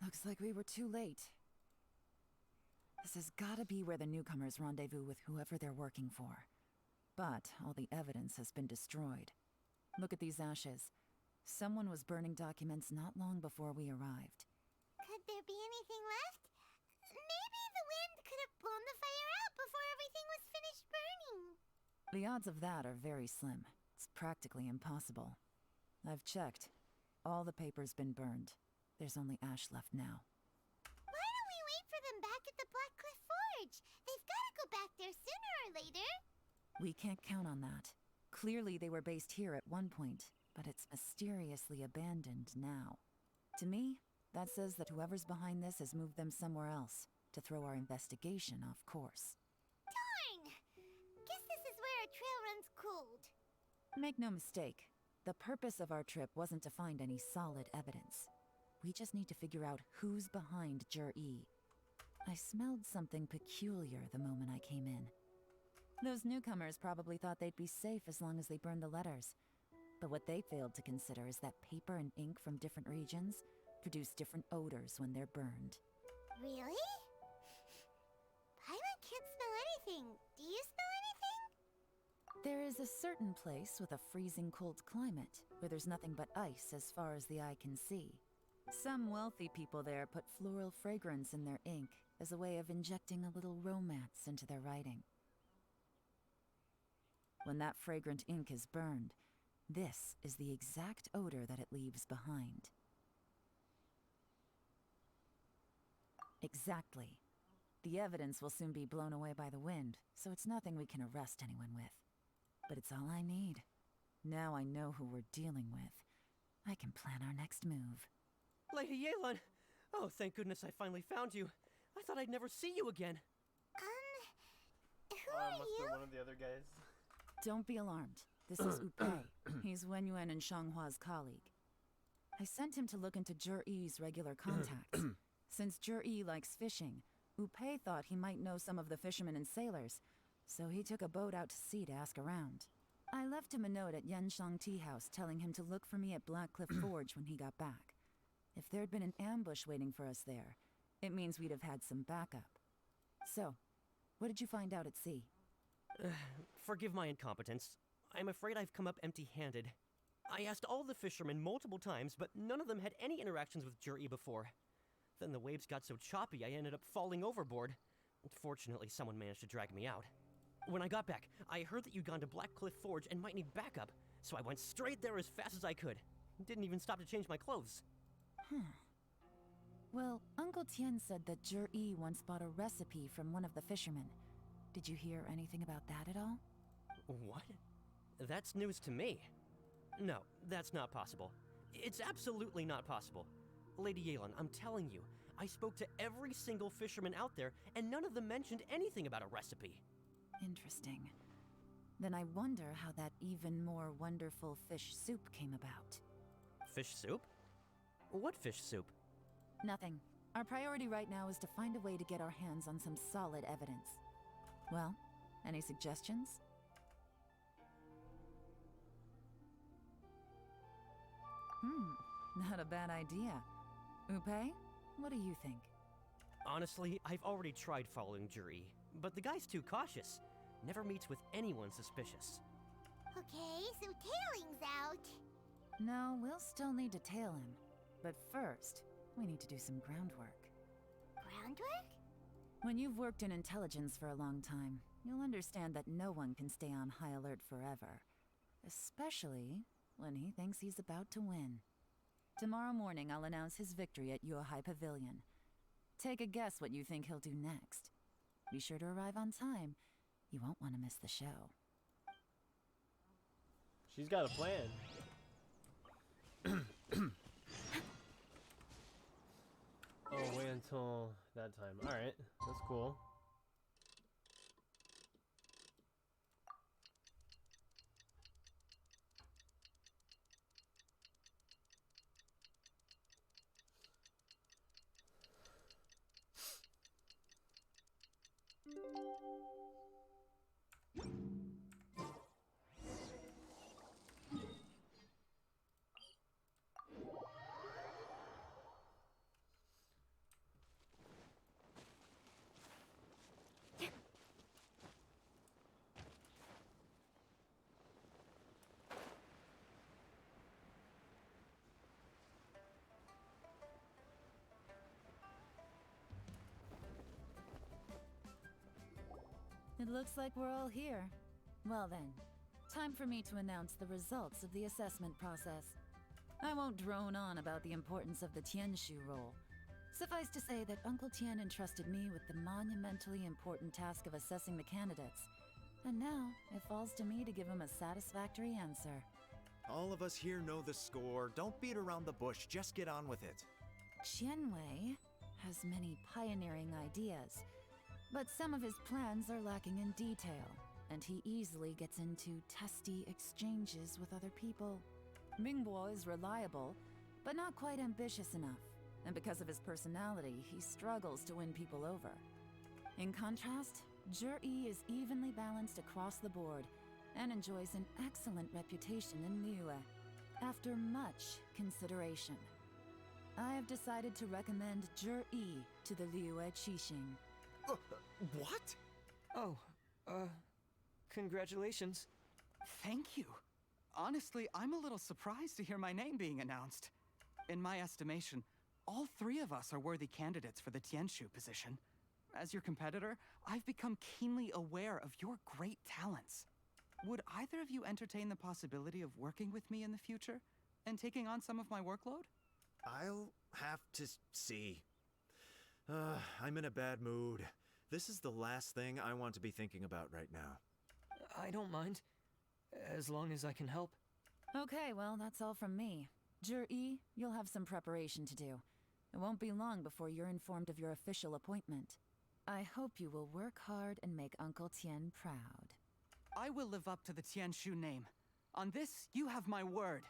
Looks like we were too late. This has gotta be where the newcomers rendezvous with whoever they're working for. But all the evidence has been destroyed. Look at these ashes. Someone was burning documents not long before we arrived. Could there be anything left? Maybe the wind could have blown the fire out before everything was finished burning. The odds of that are very slim. It's practically impossible. I've checked. All the paper's been burned. There's only ash left now. Why don't we wait for them back at the Black Cliff Forge? They've got to go back there sooner or later. We can't count on that. Clearly they were based here at one point, but it's mysteriously abandoned now. To me, that says that whoever's behind this has moved them somewhere else to throw our investigation off course. Darn! Guess this is where our trail runs cold. Make no mistake, the purpose of our trip wasn't to find any solid evidence. We just need to figure out who's behind Jur-E. I smelled something peculiar the moment I came in. Those newcomers probably thought they'd be safe as long as they burned the letters. But what they failed to consider is that paper and ink from different regions produce different odors when they're burned. Really? Paimon can't smell anything. Do you smell anything? There is a certain place with a freezing cold climate where there's nothing but ice as far as the eye can see. Some wealthy people there put floral fragrance in their ink as a way of injecting a little romance into their writing. When that fragrant ink is burned, this is the exact odor that it leaves behind. Exactly. The evidence will soon be blown away by the wind, so it's nothing we can arrest anyone with. But it's all I need. Now I know who we're dealing with. I can plan our next move. Lady Yelan, Oh, thank goodness I finally found you. I thought I'd never see you again. Who are must you? be one of the other guys. Don't be alarmed. This is Upei. He's Wenyuan and Shanghua's colleague. I sent him to look into Zhiyi's regular contacts. Since Zhiyi likes fishing, Upei thought he might know some of the fishermen and sailors, so he took a boat out to sea to ask around. I left him a note at Yanshang Tea House telling him to look for me at Blackcliff Forge when he got back. If there'd been an ambush waiting for us there, it means we'd have had some backup. So, what did you find out at sea? Forgive my incompetence. I'm afraid I've come up empty-handed. I asked all the fishermen multiple times, but none of them had any interactions with Zhiyi before. Then the waves got so choppy I ended up falling overboard. Fortunately, someone managed to drag me out. When I got back, I heard that you'd gone to Blackcliff Forge and might need backup, so I went straight there as fast as I could. Didn't even stop to change my clothes. Well, Uncle Tian said that Zhiyi once bought a recipe from one of the fishermen. Did you hear anything about that at all? What? That's news to me. No, that's not possible. It's absolutely not possible. Lady Yelan, I'm telling you, I spoke to every single fisherman out there, and none of them mentioned anything about a recipe. Interesting. Then I wonder how that even more wonderful fish soup came about. Fish soup? What fish soup? Nothing. Our priority right now is to find a way to get our hands on some solid evidence. Well, any suggestions? Not a bad idea. Upei, what do you think? Honestly, I've already tried following Zhiyi, but the guy's too cautious. Never meets with anyone suspicious. Okay, so tailing's out. No, we'll still need to tail him. But first, we need to do some groundwork. Groundwork? When you've worked in intelligence for a long time, you'll understand that no one can stay on high alert forever. Especially when he thinks he's about to win. Tomorrow morning, I'll announce his victory at Yuehai Pavilion. Take a guess what you think he'll do next. Be sure to arrive on time. You won't want to miss the show. She's got a plan. Oh, wait until that time. Alright, that's cool. It looks like we're all here. Well then, time for me to announce the results of the assessment process. I won't drone on about the importance of the Tianshu role. Suffice to say that Uncle Tian entrusted me with the monumentally important task of assessing the candidates. And now, it falls to me to give him a satisfactory answer. All of us here know the score. Don't beat around the bush, just get on with it. Qianwei has many pioneering ideas, but some of his plans are lacking in detail, and he easily gets into testy exchanges with other people. Mingbo is reliable, but not quite ambitious enough, and because of his personality, he struggles to win people over. In contrast, Zhiyi is evenly balanced across the board, and enjoys an excellent reputation in Liyue. After much consideration, I have decided to recommend Zhiyi to the Liyue Qixing. What? Oh, congratulations. Thank you. Honestly, I'm a little surprised to hear my name being announced. In my estimation, all three of us are worthy candidates for the Tianshu position. As your competitor, I've become keenly aware of your great talents. Would either of you entertain the possibility of working with me in the future and taking on some of my workload? I'll have to see. I'm in a bad mood. This is the last thing I want to be thinking about right now. I don't mind, as long as I can help. Okay, well, that's all from me. Zhiyi, you'll have some preparation to do. It won't be long before you're informed of your official appointment. I hope you will work hard and make Uncle Tien proud. I will live up to the Tianshu name. On this, you have my word.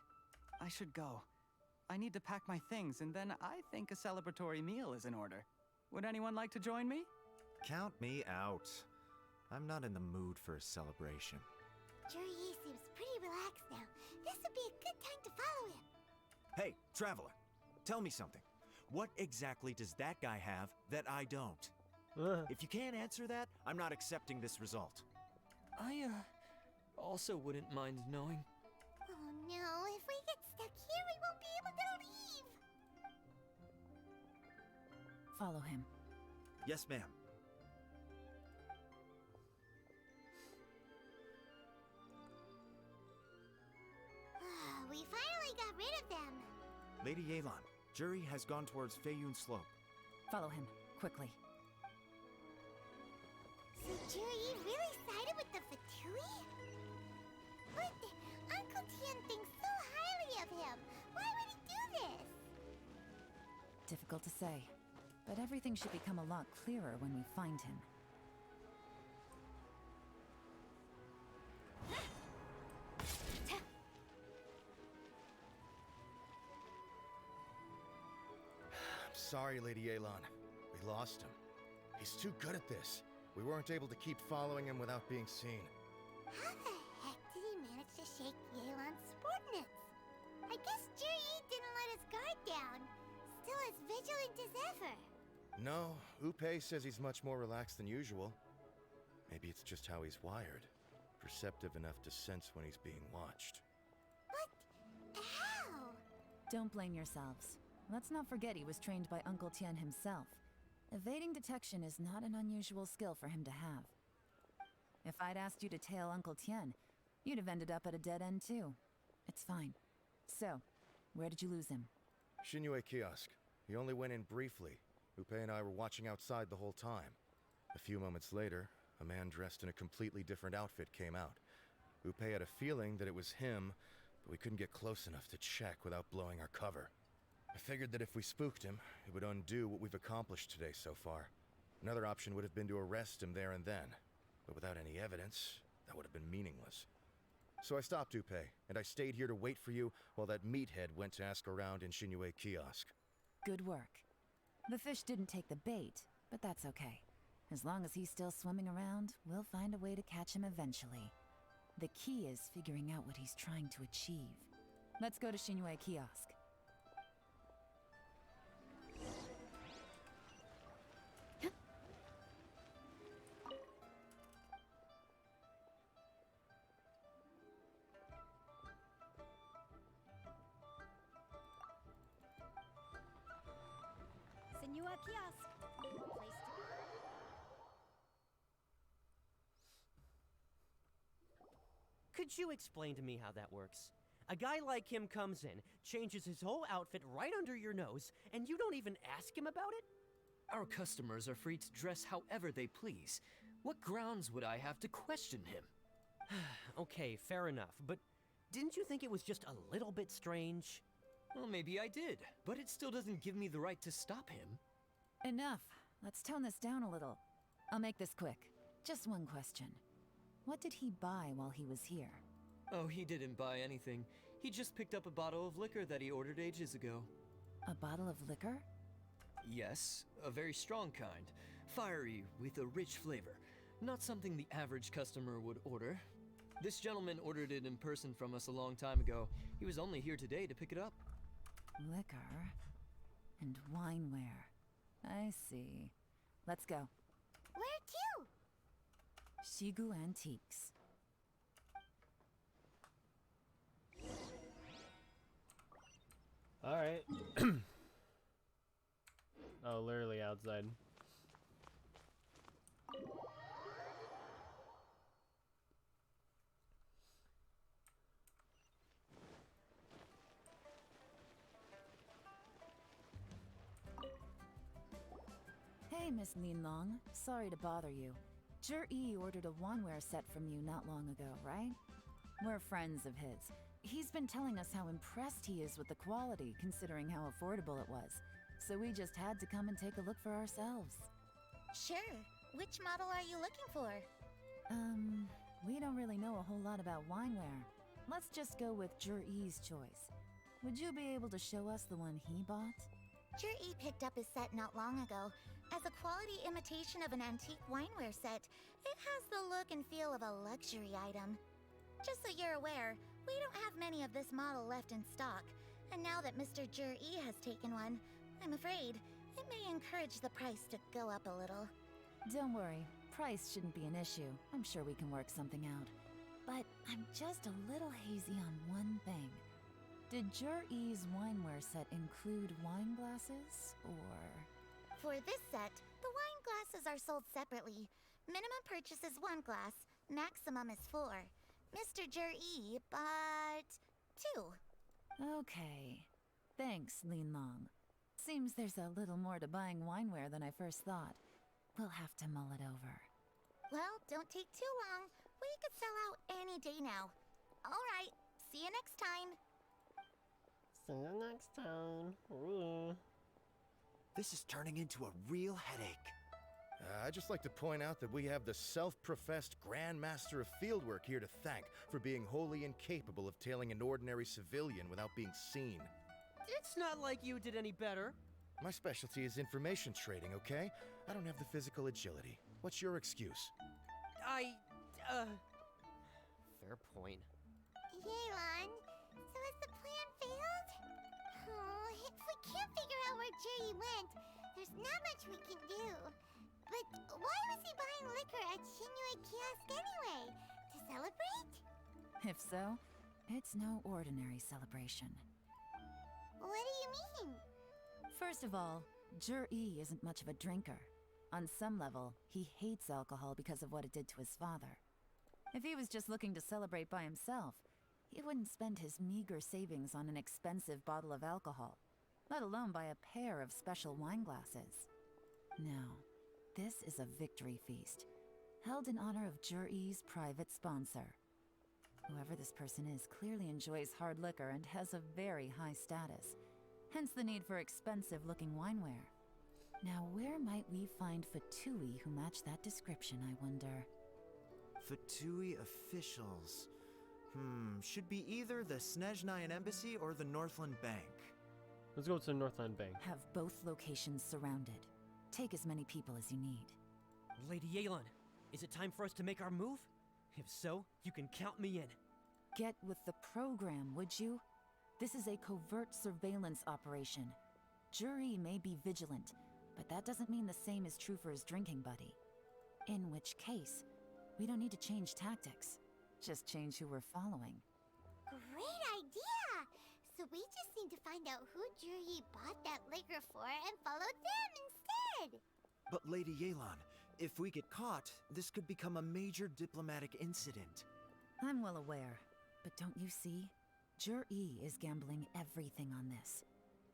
I should go. I need to pack my things, and then I think a celebratory meal is in order. Would anyone like to join me? Count me out. I'm not in the mood for a celebration. Juri seems pretty relaxed now. This would be a good time to follow him. Hey, traveler, tell me something. What exactly does that guy have that I don't? If you can't answer that, I'm not accepting this result. I, also wouldn't mind knowing. Oh no, if we get stuck here, we won't be able to leave. Follow him. Yes, ma'am. We finally got rid of them. Lady Yelan, Juri has gone towards Feiyun Slope. Follow him, quickly. So Juri really sided with the Fatui? But Uncle Tien thinks so highly of him. Why would he do this? Difficult to say, but everything should become a lot clearer when we find him. I'm sorry, Lady Yelan. We lost him. He's too good at this. We weren't able to keep following him without being seen. How the heck did he manage to shake Yelan's subordinates? I guess Juri didn't let his guard down. Still as vigilant as ever. No, Upe says he's much more relaxed than usual. Maybe it's just how he's wired. Perceptive enough to sense when he's being watched. But how? Don't blame yourselves. Let's not forget he was trained by Uncle Tien himself. Evading detection is not an unusual skill for him to have. If I'd asked you to tail Uncle Tien, you'd have ended up at a dead end too. It's fine. So, where did you lose him? Xinyue Kiosk. He only went in briefly. Upe and I were watching outside the whole time. A few moments later, a man dressed in a completely different outfit came out. Upe had a feeling that it was him, but we couldn't get close enough to check without blowing our cover. I figured that if we spooked him, it would undo what we've accomplished today so far. Another option would have been to arrest him there and then. But without any evidence, that would have been meaningless. So I stopped Upe, and I stayed here to wait for you while that meathead went to ask around in Xinyue Kiosk. Good work. The fish didn't take the bait, but that's okay. As long as he's still swimming around, we'll find a way to catch him eventually. The key is figuring out what he's trying to achieve. Let's go to Xinyue Kiosk. Senua Kiosk. Place to be. Could you explain to me how that works? A guy like him comes in, changes his whole outfit right under your nose, and you don't even ask him about it? Our customers are free to dress however they please. What grounds would I have to question him? Okay, fair enough, but didn't you think it was just a little bit strange? Well, maybe I did, but it still doesn't give me the right to stop him. Enough. Let's tone this down a little. I'll make this quick. Just one question. What did he buy while he was here? Oh, he didn't buy anything. He just picked up a bottle of liquor that he ordered ages ago. A bottle of liquor? Yes, a very strong kind. Fiery, with a rich flavor. Not something the average customer would order. This gentleman ordered it in person from us a long time ago. He was only here today to pick it up. Liquor and wineware. I see. Let's go. Where to? Shigu Antiques. Alright. Oh, literally outside. Hey, Miss Linlong. Sorry to bother you. Zhi ordered a wanware set from you not long ago, right? We're friends of his. He's been telling us how impressed he is with the quality, considering how affordable it was. so we just had to come and take a look for ourselves. Sure. Which model are you looking for? We don't really know a whole lot about wineware. Let's just go with Jur-E's choice. Would you be able to show us the one he bought? Jur-E picked up his set not long ago. As a quality imitation of an antique wineware set, it has the look and feel of a luxury item. Just so you're aware, we don't have many of this model left in stock. And now that Mr. Jur-E has taken one, I'm afraid it may encourage the price to go up a little. Don't worry, price shouldn't be an issue. I'm sure we can work something out. But I'm just a little hazy on one thing. Did Jur-E's wineware set include wine glasses, or...? For this set, the wine glasses are sold separately. Minimum purchase is 1 glass, maximum is 4. Mr. Jur-E bought 2. Okay. Thanks, Lin Long. Seems there's a little more to buying wineware than I first thought. We'll have to mull it over. Well, don't take too long. We could sell out any day now. All right, see you next time. See you next time. Ooh. This is turning into a real headache. I'd just like to point out that we have the self-professed Grand Master of Fieldwork here to thank for being wholly incapable of tailing an ordinary civilian without being seen. It's not like you did any better. My specialty is information trading, okay? I don't have the physical agility. What's your excuse? Fair point. Yelan, so has the plan failed? Oh, if we can't figure out where Jerry went, there's not much we can do. But why was he buying liquor at Shinue Kiosk anyway? To celebrate? If so, it's no ordinary celebration. What do you mean? First of all, Jur-E isn't much of a drinker. On some level, he hates alcohol because of what it did to his father. If he was just looking to celebrate by himself, he wouldn't spend his meager savings on an expensive bottle of alcohol, let alone buy a pair of special wine glasses. No, this is a victory feast, held in honor of Jur-E's private sponsor. Whoever this person is clearly enjoys hard liquor and has a very high status, hence the need for expensive-looking wineware. Now, where might we find Fatui who match that description, I wonder? Fatui officials. Should be either the Snezhnayan Embassy or the Northland Bank. Let's go to the Northland Bank. Have both locations surrounded. Take as many people as you need. Lady Yelan, is it time for us to make our move? If so, you can count me in. Get with the program, would you? This is a covert surveillance operation. Jur-E may be vigilant, but that doesn't mean the same is true for his drinking buddy. In which case, we don't need to change tactics. Just change who we're following. Great idea! So we just need to find out who Jur-E bought that liquor for and follow them instead! But Lady Yelan, if we get caught, this could become a major diplomatic incident. I'm well aware, but don't you see? Jur-E is gambling everything on this.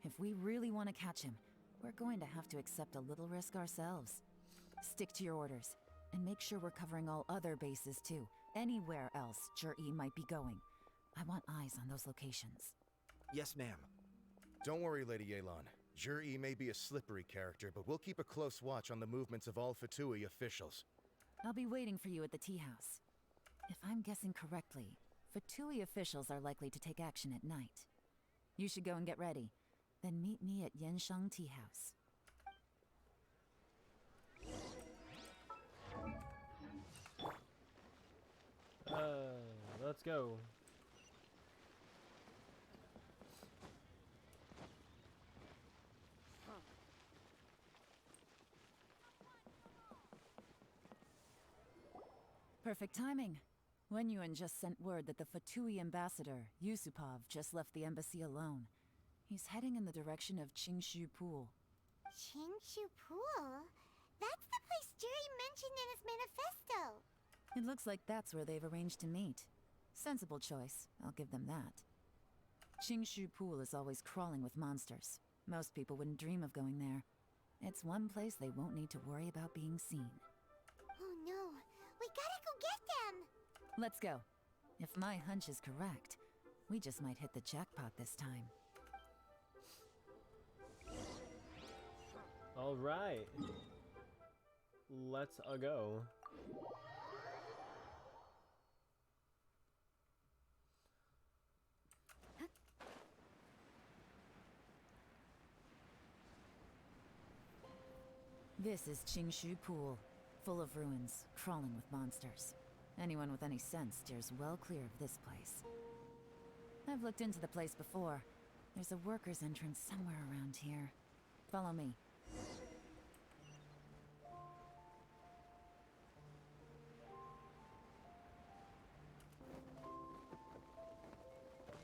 If we really want to catch him, we're going to have to accept a little risk ourselves. Stick to your orders, and make sure we're covering all other bases too. Anywhere else Jur-E might be going. I want eyes on those locations. Yes, ma'am. Don't worry, Lady Yelan. Jur-E may be a slippery character, but we'll keep a close watch on the movements of all Fatui officials. I'll be waiting for you at the tea house. If I'm guessing correctly, Fatui officials are likely to take action at night. You should go and get ready. Then meet me at Yansheng Tea House. Let's go. Perfect timing. Wenyuan just sent word that the Fatui ambassador, Yusupov, just left the embassy alone. He's heading in the direction of Qingshu Pool. Qingshu Pool? That's the place Jerry mentioned in his manifesto! It looks like that's where they've arranged to meet. Sensible choice, I'll give them that. Qingshu Pool is always crawling with monsters. Most people wouldn't dream of going there. It's one place they won't need to worry about being seen. Oh no, we gotta go get them! Let's go. If my hunch is correct, we just might hit the jackpot this time. All right. Let's go. This is Qingshu Pool, full of ruins, crawling with monsters. Anyone with any sense steers well clear of this place. I've looked into the place before. There's a worker's entrance somewhere around here. Follow me.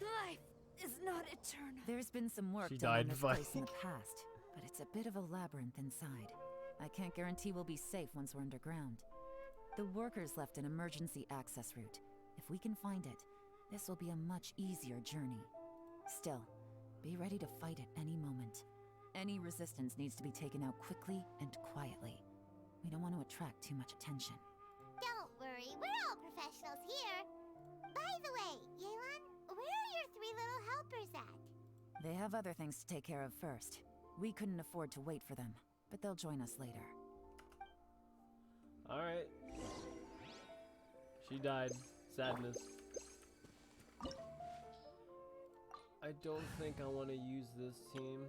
Life is not eternal. There's been some work She done on died this fighting. place in the past, but it's a bit of a labyrinth inside. I can't guarantee we'll be safe once we're underground. The workers left an emergency access route. If we can find it, this will be a much easier journey. Still, be ready to fight at any moment. Any resistance needs to be taken out quickly and quietly. We don't want to attract too much attention. Don't worry, we're all professionals here. By the way, Yelan, where are your 3 little helpers at? They have other things to take care of first. We couldn't afford to wait for them, but they'll join us later. Alright. She died. Sadness. I don't think I want to use this team.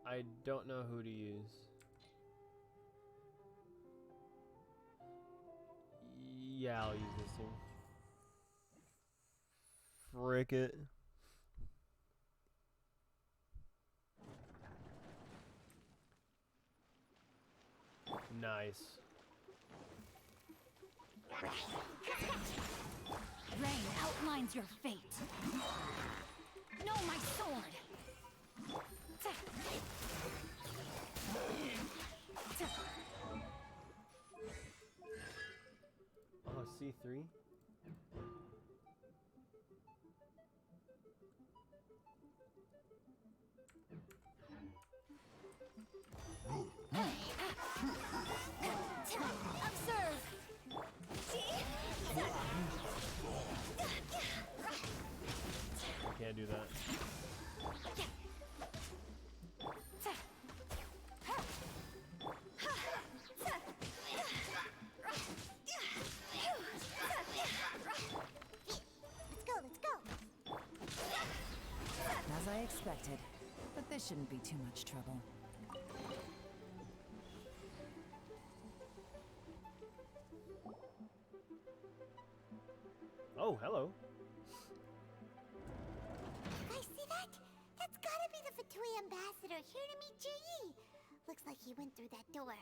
I don't know who to use. Yeah, I'll use this team. Frick it. Nice. Rain outlines your fate. Know my sword. Oh, C3? Observe. I can't do that. Let's go. As I expected, but this shouldn't be too much trouble. Oh, hello. I see that? That's gotta be the Fatui ambassador here to meet Ji. Looks like he went through that door.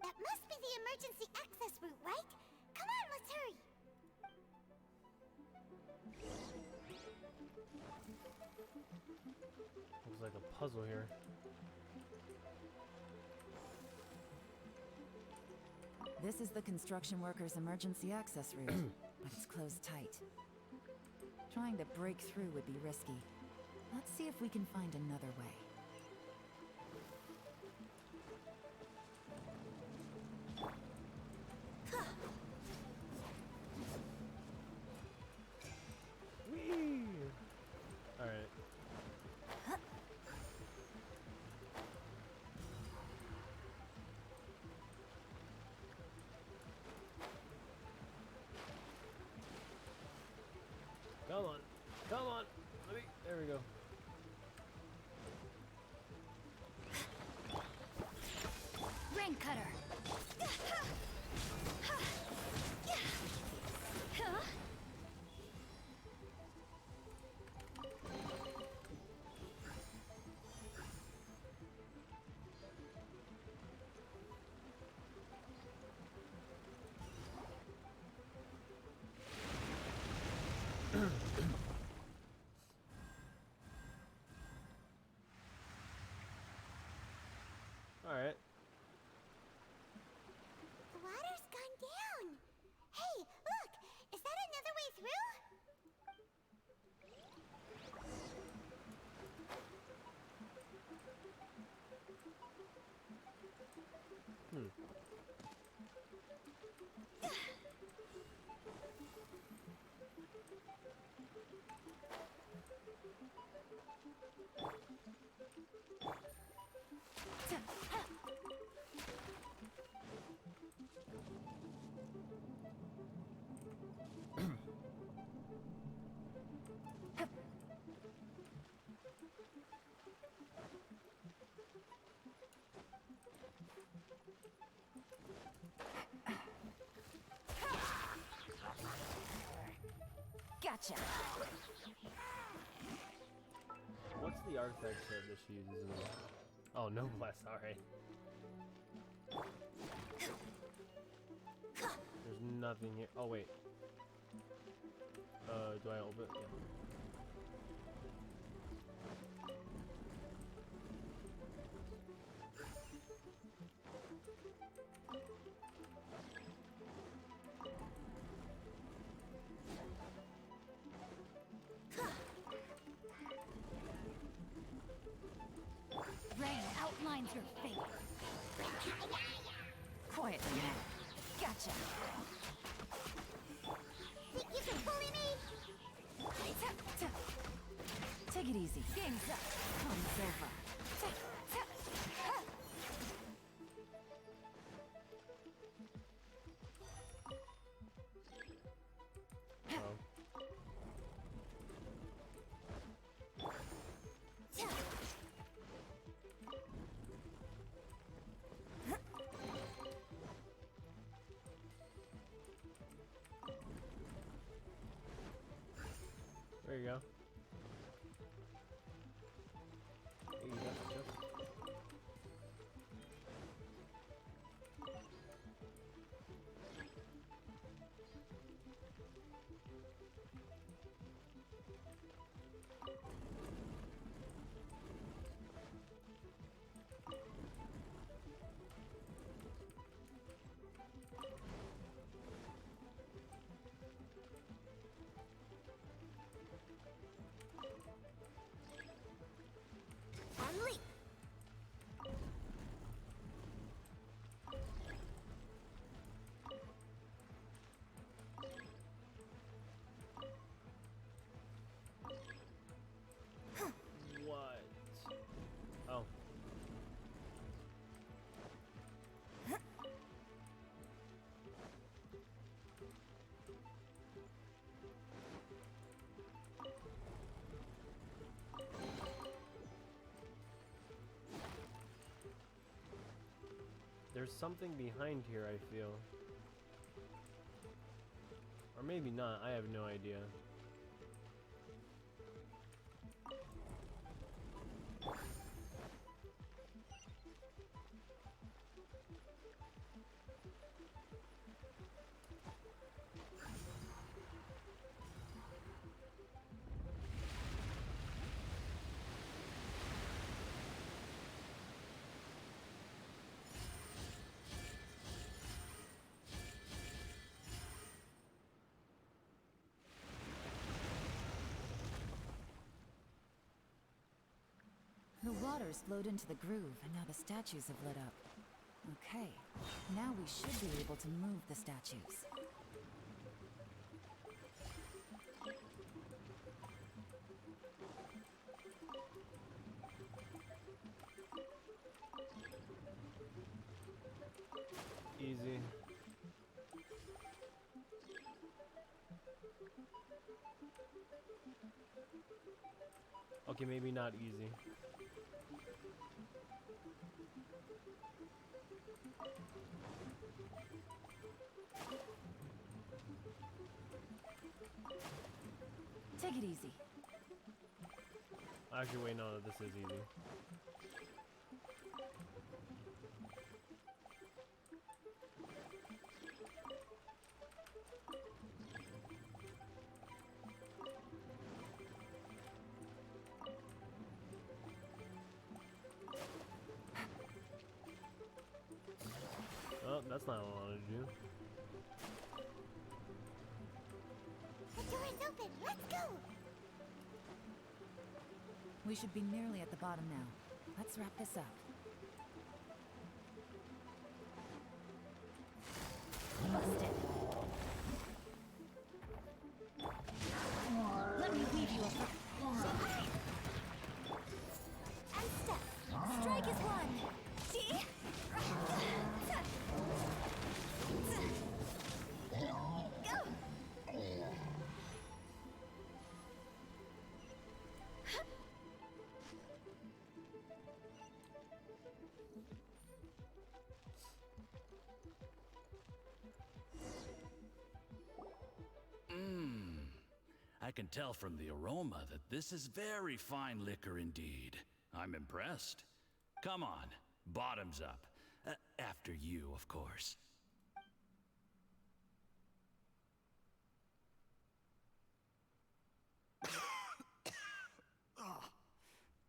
That must be the emergency access route, right? Come on, let's hurry. Looks like a puzzle here. This is the construction workers' emergency access route, but it's closed tight. Trying to break through would be risky. Let's see if we can find another way. Alright. Come on. Come on. There we go. Rain cutter. Alright. The water's gone down. Hey, look! Is that another way through? Gotcha. What's the artifact set that she uses in the... Oh, no blast, alright. There's nothing here. Oh, wait. Do I open it? Yeah. Rain outlines your fate. Quietly now. Gotcha. Think you can bully me? Take it easy. Game's up. Come's over. There you go. Hey, that's just... Leap. What? Oh. There's something behind here, I feel. Or maybe not, I have no idea. The water's flowed into the groove, and now the statues have lit up. Okay, now we should be able to move the statues. Easy. Okay, maybe not easy. Take it easy. Actually, wait, no, this is easy. Oh, that's not what I wanted to do. The door is open. Let's go. We should be nearly at the bottom now. Let's wrap this up. Busted. Let me weave you a And step. Strike is one. can tell from the aroma that this is very fine liquor indeed. I'm impressed. Come on, bottoms up. After you, of course. Oh,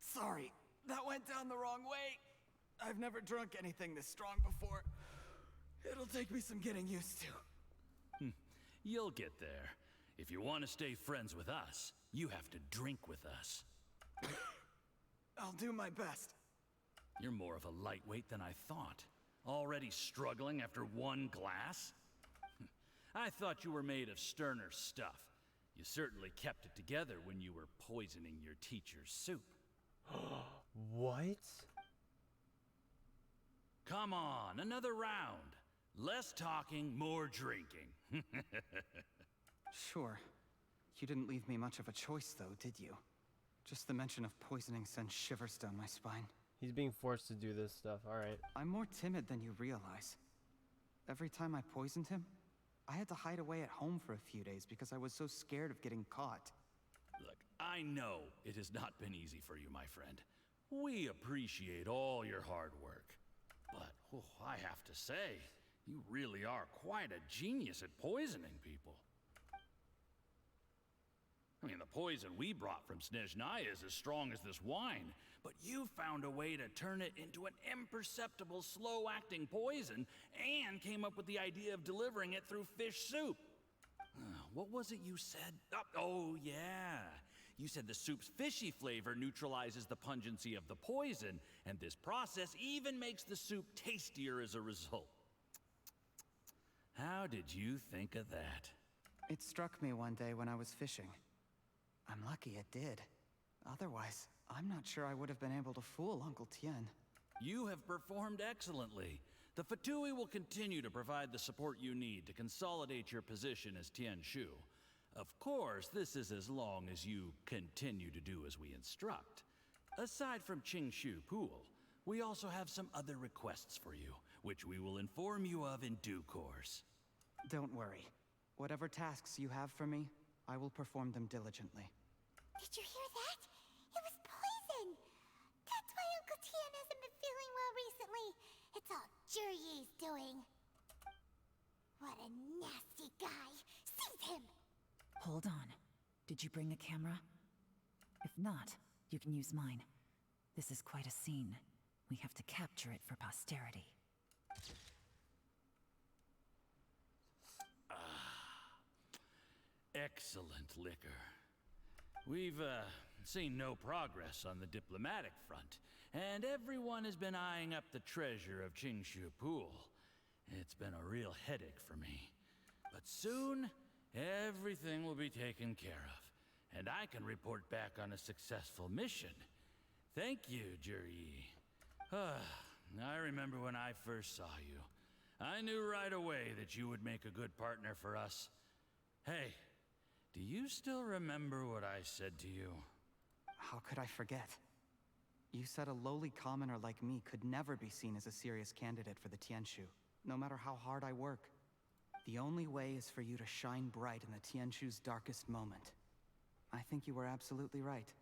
sorry, that went down the wrong way. I've never drunk anything this strong before. It'll take me some getting used to. You'll get there. If you want to stay friends with us, you have to drink with us. I'll do my best. You're more of a lightweight than I thought. Already struggling after one glass? I thought you were made of sterner stuff. You certainly kept it together when you were poisoning your teacher's soup. What? Come on, another round. Less talking, more drinking. Sure. You didn't leave me much of a choice, though, did you? Just the mention of poisoning sends shivers down my spine. He's being forced to do this stuff, alright. I'm more timid than you realize. Every time I poisoned him, I had to hide away at home for a few days because I was so scared of getting caught. Look, I know it has not been easy for you, my friend. We appreciate all your hard work. But, I have to say, you really are quite a genius at poisoning people. I mean, the poison we brought from Snezhnaya is as strong as this wine, but you found a way to turn it into an imperceptible, slow-acting poison, and came up with the idea of delivering it through fish soup. What was it you said? Oh, yeah. You said the soup's fishy flavor neutralizes the pungency of the poison, and this process even makes the soup tastier as a result. How did you think of that? It struck me one day when I was fishing. I'm lucky it did. Otherwise, I'm not sure I would have been able to fool Uncle Tien. You have performed excellently. The Fatui will continue to provide the support you need to consolidate your position as Tien Shu. Of course, this is as long as you continue to do as we instruct. Aside from Qingshu Pool, we also have some other requests for you, which we will inform you of in due course. Don't worry. Whatever tasks you have for me, I will perform them diligently. Did you hear that? It was poison! That's why Uncle Tien hasn't been feeling well recently. It's all Jurye's doing. What a nasty guy! Seize him! Hold on. Did you bring a camera? If not, you can use mine. This is quite a scene. We have to capture it for posterity. Excellent liquor. We've, seen no progress on the diplomatic front, and everyone has been eyeing up the treasure of Qingshu Pool. It's been a real headache for me. But soon, everything will be taken care of, and I can report back on a successful mission. Thank you, Juryi. I remember when I first saw you. I knew right away that you would make a good partner for us. Hey, do you still remember what I said to you? How could I forget? You said a lowly commoner like me could never be seen as a serious candidate for the Tianshu, no matter how hard I work. The only way is for you to shine bright in the Tianshu's darkest moment. I think you were absolutely right.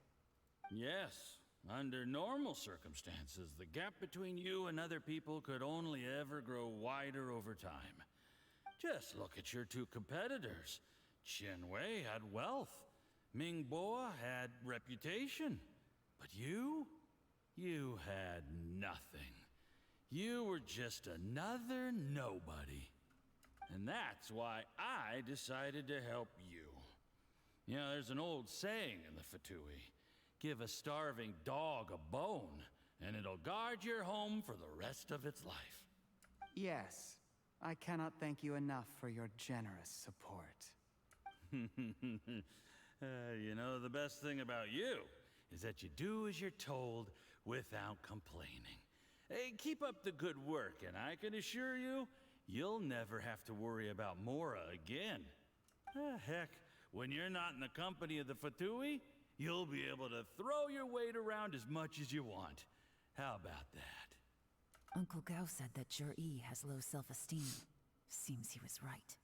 Yes. Under normal circumstances, the gap between you and other people could only ever grow wider over time. Just look at your two competitors. Qianwei had wealth. Mingbo had reputation. But you had nothing. You were just another nobody. And that's why I decided to help you. You know, there's an old saying in the Fatui. Give a starving dog a bone, and it'll guard your home for the rest of its life. Yes. I cannot thank you enough for your generous support. You know, the best thing about you is that you do as you're told without complaining. Hey, keep up the good work, and I can assure you, you'll never have to worry about Mora again. Heck, when you're not in the company of the Fatui, you'll be able to throw your weight around as much as you want. How about that? Uncle Gao said that Juryi has low self-esteem. Seems he was right.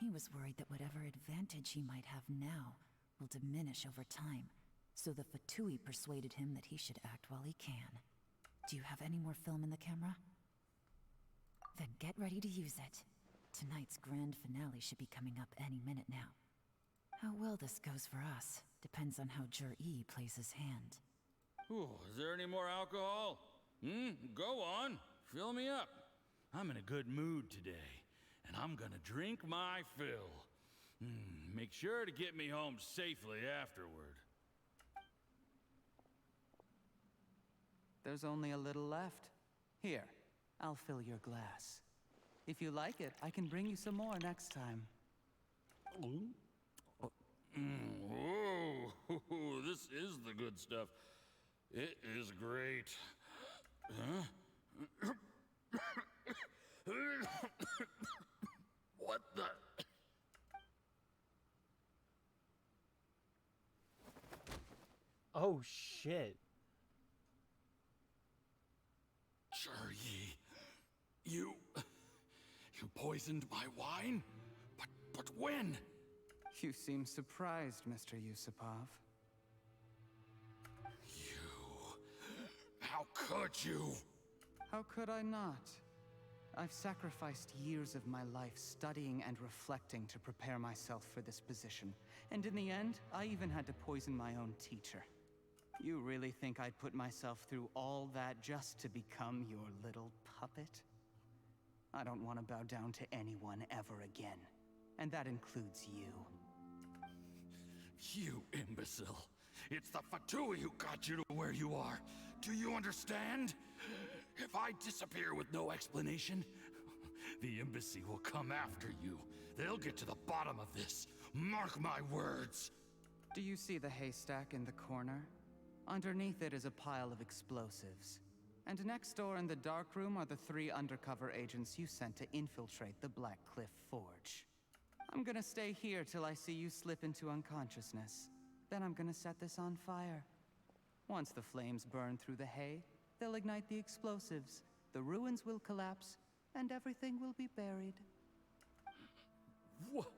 He was worried that whatever advantage he might have now will diminish over time, so the Fatui persuaded him that he should act while he can. Do you have any more film in the camera? Then get ready to use it. Tonight's grand finale should be coming up any minute now. How well this goes for us depends on how Jur-E plays his hand. Ooh, is there any more alcohol? Go on. Fill me up. I'm in a good mood today, and I'm gonna drink my fill. Make sure to get me home safely afterward. There's only a little left. Here, I'll fill your glass. If you like it, I can bring you some more next time. Whoa, this is the good stuff. It is great. Huh? What the? Oh shit. Jur-E, you poisoned my wine? But when? You seem surprised, Mr. Yusupov. How could you? How could I not? I've sacrificed years of my life studying and reflecting to prepare myself for this position. And in the end, I even had to poison my own teacher. You really think I'd put myself through all that just to become your little puppet? I don't want to bow down to anyone ever again. And that includes you. You imbecile. It's the Fatui who got you to where you are. Do you understand? If I disappear with no explanation, the embassy will come after you. They'll get to the bottom of this. Mark my words. Do you see the haystack in the corner? Underneath it is a pile of explosives. And next door in the dark room are the 3 undercover agents you sent to infiltrate the Black Cliff Forge. I'm gonna stay here till I see you slip into unconsciousness. Then I'm gonna set this on fire. Once the flames burn through the hay, they'll ignite the explosives, the ruins will collapse, and everything will be buried. What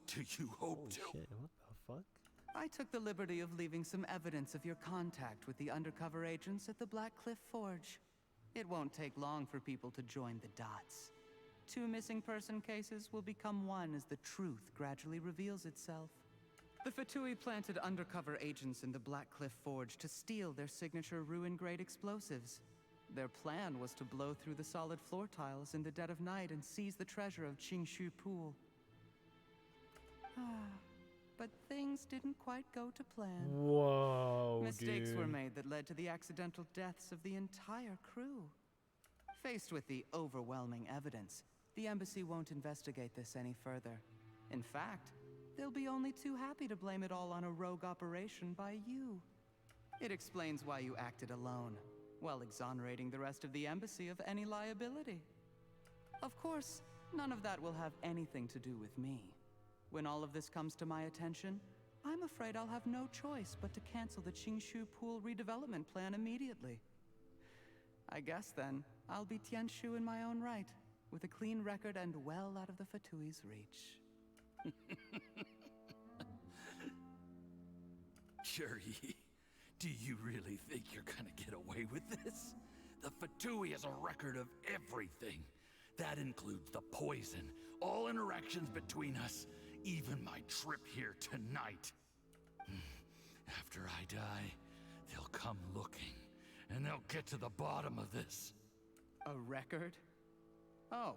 do you hope to? Shit, what the fuck? I took the liberty of leaving some evidence of your contact with the undercover agents at the Black Cliff Forge. It won't take long for people to join the dots. 2 missing person cases will become one as the truth gradually reveals itself. The Fatui planted undercover agents in the Black Cliff Forge to steal their signature ruin-grade explosives. Their plan was to blow through the solid floor tiles in the dead of night and seize the treasure of Qingshu Pool. But things didn't quite go to plan. Whoa, Mistakes dude. were made that led to the accidental deaths of the entire crew. Faced with the overwhelming evidence, the embassy won't investigate this any further. In fact, they'll be only too happy to blame it all on a rogue operation by you. It explains why you acted alone, while exonerating the rest of the embassy of any liability. Of course, none of that will have anything to do with me. When all of this comes to my attention, I'm afraid I'll have no choice but to cancel the Qingshu Pool redevelopment plan immediately. I guess then, I'll be Tianshu in my own right, with a clean record and well out of the Fatui's reach. Jur-E, do you really think you're gonna get away with this? The Fatui has a record of everything. That includes the poison, all interactions between us, even my trip here tonight. After I die, they'll come looking, and they'll get to the bottom of this. A record? Oh,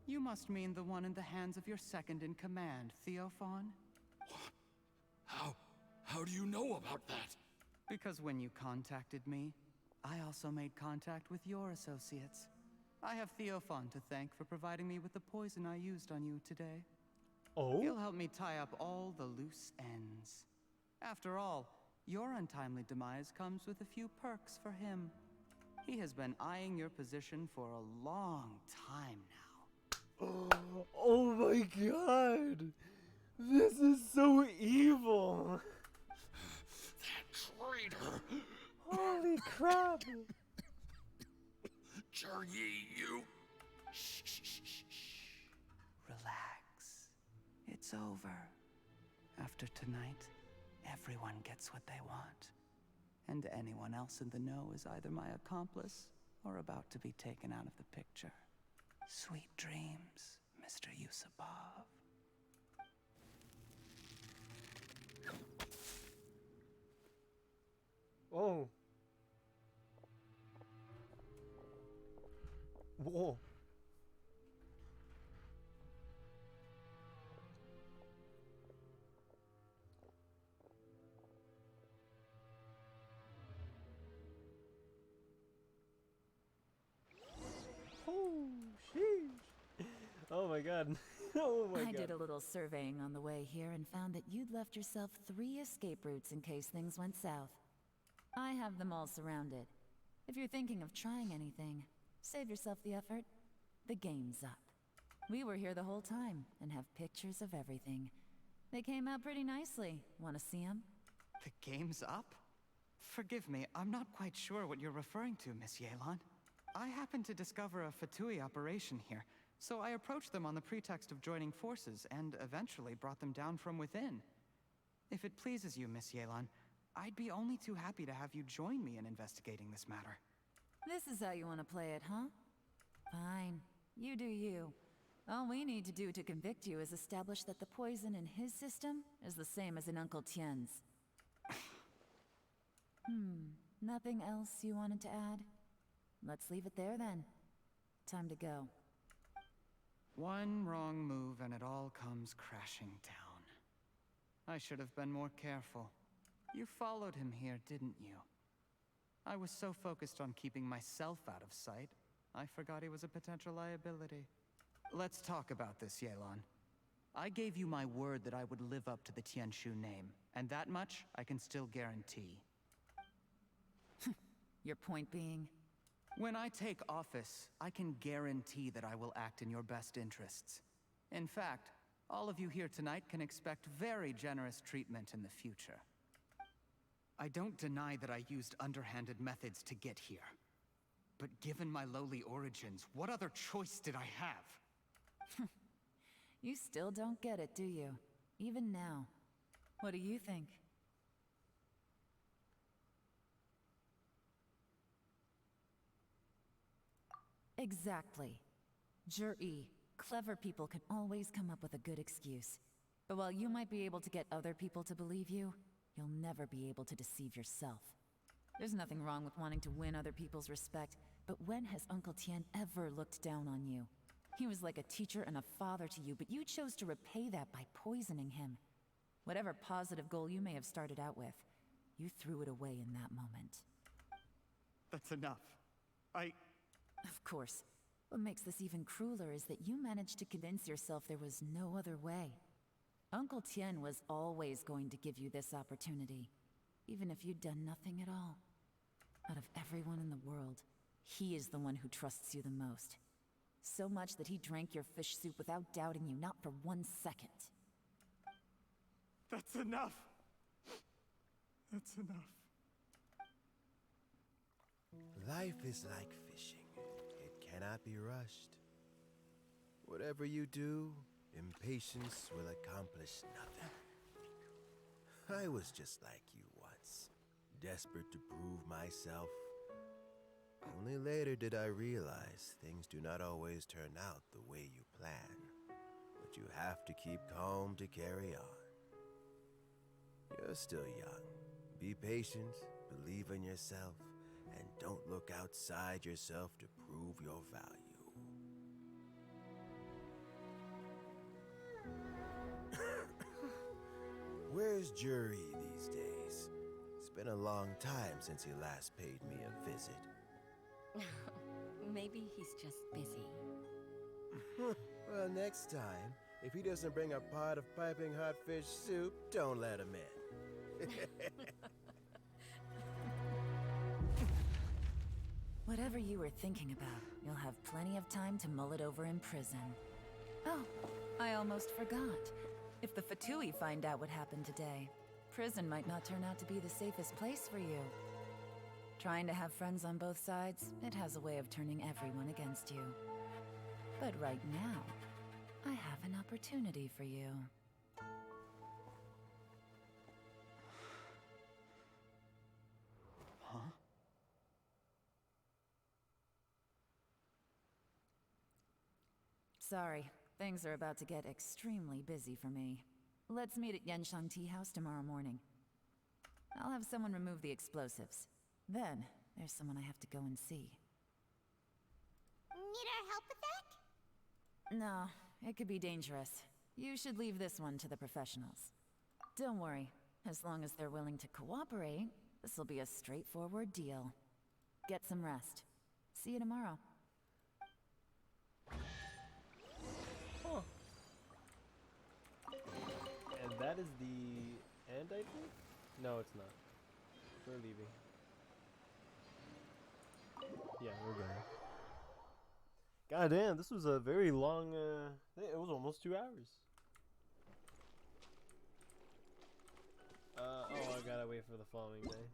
you must mean the one in the hands of your second-in-command, Theophan? How do you know about that? Because when you contacted me, I also made contact with your associates. I have Theophan to thank for providing me with the poison I used on you today. Oh? He'll help me tie up all the loose ends. After all, your untimely demise comes with a few perks for him. He has been eyeing your position for a long time now. Oh my god! This is so evil! That traitor! Holy crap! Jur-E, you... Relax. It's over. After tonight, everyone gets what they want. And anyone else in the know is either my accomplice or about to be taken out of the picture. Sweet dreams, Mr. Yusupov. Oh. Whoa. Oh, sheesh. Oh my god. Oh my god. I did a little surveying on the way here and found that you'd left yourself 3 escape routes in case things went south. I have them all surrounded. If you're thinking of trying anything, save yourself the effort. The game's up. We were here the whole time and have pictures of everything. They came out pretty nicely. Want to see them? The game's up? Forgive me, I'm not quite sure what you're referring to, Miss Yelan. I happened to discover a Fatui operation here, so I approached them on the pretext of joining forces and eventually brought them down from within. If it pleases you, Miss Yelan, I'd be only too happy to have you join me in investigating this matter. This is how you want to play it, huh? Fine. You do you. All we need to do to convict you is establish that the poison in his system is the same as in Uncle Tien's. Nothing else you wanted to add? Let's leave it there then. Time to go. One wrong move and it all comes crashing down. I should have been more careful. You followed him here, didn't you? I was so focused on keeping myself out of sight, I forgot he was a potential liability. Let's talk about this, Yelan. I gave you my word that I would live up to the Tianshu name, and that much I can still guarantee. Your point being? When I take office, I can guarantee that I will act in your best interests. In fact, all of you here tonight can expect very generous treatment in the future. I don't deny that I used underhanded methods to get here. But given my lowly origins, what other choice did I have? You still don't get it, do you? Even now. What do you think? Exactly. Jur-E, clever people can always come up with a good excuse. But while you might be able to get other people to believe you, you'll never be able to deceive yourself. There's nothing wrong with wanting to win other people's respect, but when has Uncle Tien ever looked down on you? He was like a teacher and a father to you, but you chose to repay that by poisoning him. Whatever positive goal you may have started out with, you threw it away in that moment. That's enough. Of course. What makes this even crueler is that you managed to convince yourself there was no other way. Uncle Tien was always going to give you this opportunity, even if you'd done nothing at all. Out of everyone in the world, he is the one who trusts you the most. So much that he drank your fish soup without doubting you, not for 1 second. That's enough! That's enough. Life is like fishing. It cannot be rushed. Whatever you do, impatience will accomplish nothing. I was just like you once, desperate to prove myself. Only later did I realize things do not always turn out the way you plan, but you have to keep calm to carry on. You're still young. Be patient, believe in yourself, and don't look outside yourself to prove your value. Where's Jury these days? It's been a long time since he last paid me a visit. Maybe he's just busy. Well, next time, if he doesn't bring a pot of piping hot fish soup, don't let him in. Whatever you were thinking about, you'll have plenty of time to mull it over in prison. Oh, I almost forgot. If the Fatui find out what happened today, prison might not turn out to be the safest place for you. Trying to have friends on both sides, it has a way of turning everyone against you. But right now, I have an opportunity for you. Sorry, things are about to get extremely busy for me. Let's meet at Yanshang Tea House tomorrow morning. I'll have someone remove the explosives. Then, there's someone I have to go and see. Need our help with that? No, it could be dangerous. You should leave this one to the professionals. Don't worry, as long as they're willing to cooperate, this'll be a straightforward deal. Get some rest. See you tomorrow. Huh. And that is the end, I think? No, it's not. We're leaving. Yeah, we're going. God damn, this was a very long, it was almost 2 hours. Oh, I gotta wait for the following day.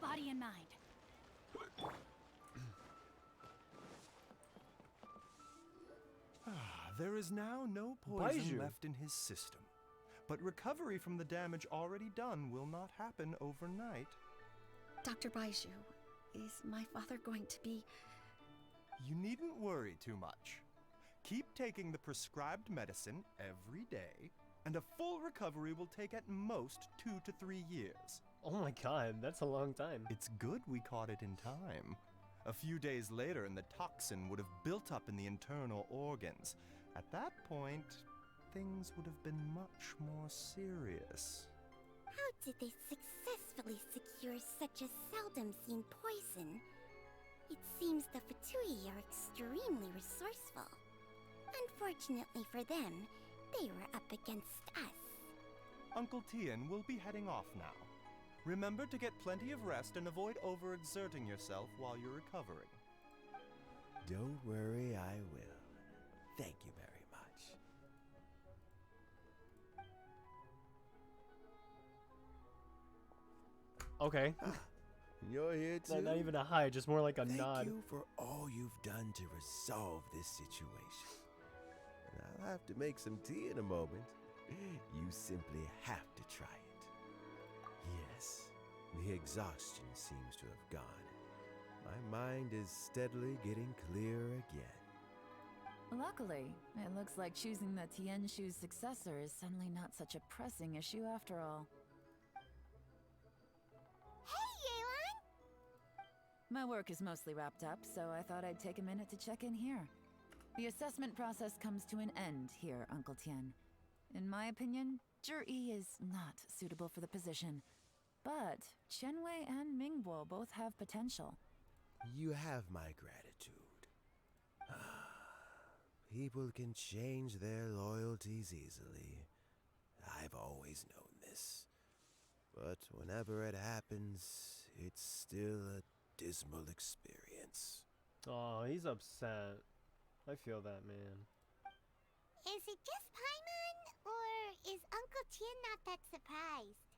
Body and mind. There is now no poison left in his system. But recovery from the damage already done will not happen overnight. Dr. Baiju, is my father going to be... You needn't worry too much. Keep taking the prescribed medicine every day, and a full recovery will take at most 2 to 3 years. Oh my god, that's a long time. It's good we caught it in time. A few days later, and the toxin would have built up in the internal organs. At that point, things would have been much more serious. How did they successfully secure such a seldom-seen poison? It seems the Fatui are extremely resourceful. Unfortunately for them, they were up against us. Uncle Tian will be heading off now. Remember to get plenty of rest and avoid overexerting yourself while you're recovering. Don't worry, I will. Thank you very much. Okay. You're here too? Not even a hi, just more like a nod. Thank you for all you've done to resolve this situation. And I'll have to make some tea in a moment. You simply have to try it. Yes, the exhaustion seems to have gone. My mind is steadily getting clearer again. Luckily, it looks like choosing the Tianshu's successor is suddenly not such a pressing issue after all. Hey, Yelan! My work is mostly wrapped up, so I thought I'd take a minute to check in here. The assessment process comes to an end here, Uncle Tian. In my opinion, Zhi is not suitable for the position. But Qianwei and Mingbo both have potential. You have my gratitude. People can change their loyalties easily. I've always known this. But whenever it happens, it's still a dismal experience. Oh, he's upset. I feel that, man. Is it just Paimon, or is Uncle Tian not that surprised?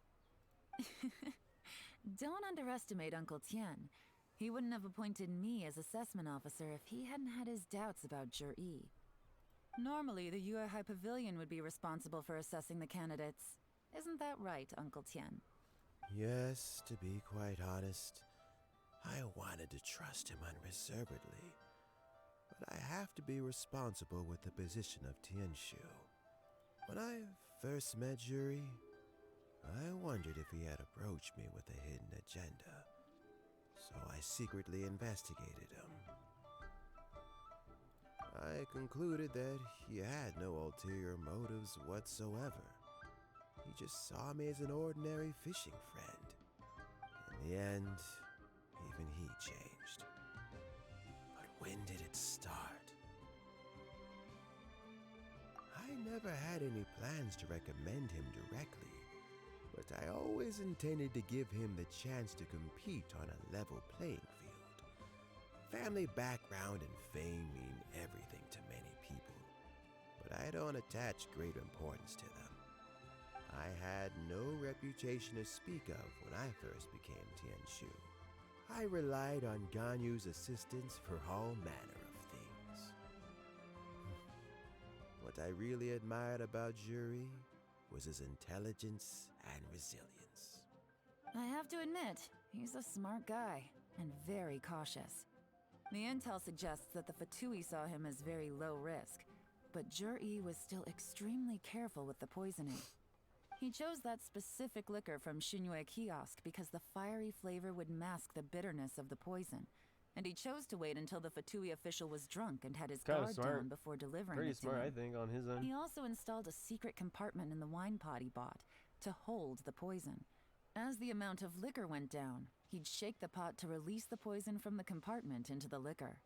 Don't underestimate Uncle Tian. He wouldn't have appointed me as assessment officer if he hadn't had his doubts about Zhi. Normally, the Yuehai Pavilion would be responsible for assessing the candidates. Isn't that right, Uncle Tian? Yes, to be quite honest, I wanted to trust him unreservedly. But I have to be responsible with the position of Tianshu. When I first met Zhi, I wondered if he had approached me with a hidden agenda. So I secretly investigated him. I concluded that he had no ulterior motives whatsoever. He just saw me as an ordinary fishing friend. In the end, even he changed. But when did it start? I never had any plans to recommend him directly, but I always intended to give him the chance to compete on a level playing field. Family background and fame mean everything to many people, but I don't attach great importance to them. I had no reputation to speak of when I first became Tianshu. I relied on Ganyu's assistance for all manner of things. What I really admired about Juri was his intelligence and resilience. I have to admit, he's a smart guy, and very cautious. The intel suggests that the Fatui saw him as very low risk, but Juri was still extremely careful with the poisoning. He chose that specific liquor from Shinue Kiosk because the fiery flavor would mask the bitterness of the poison, and he chose to wait until the Fatui official was drunk and had his guard down before delivering Pretty it to smart, him. I think, on his end. He also installed a secret compartment in the wine pot he bought to hold the poison. As the amount of liquor went down, he'd shake the pot to release the poison from the compartment into the liquor.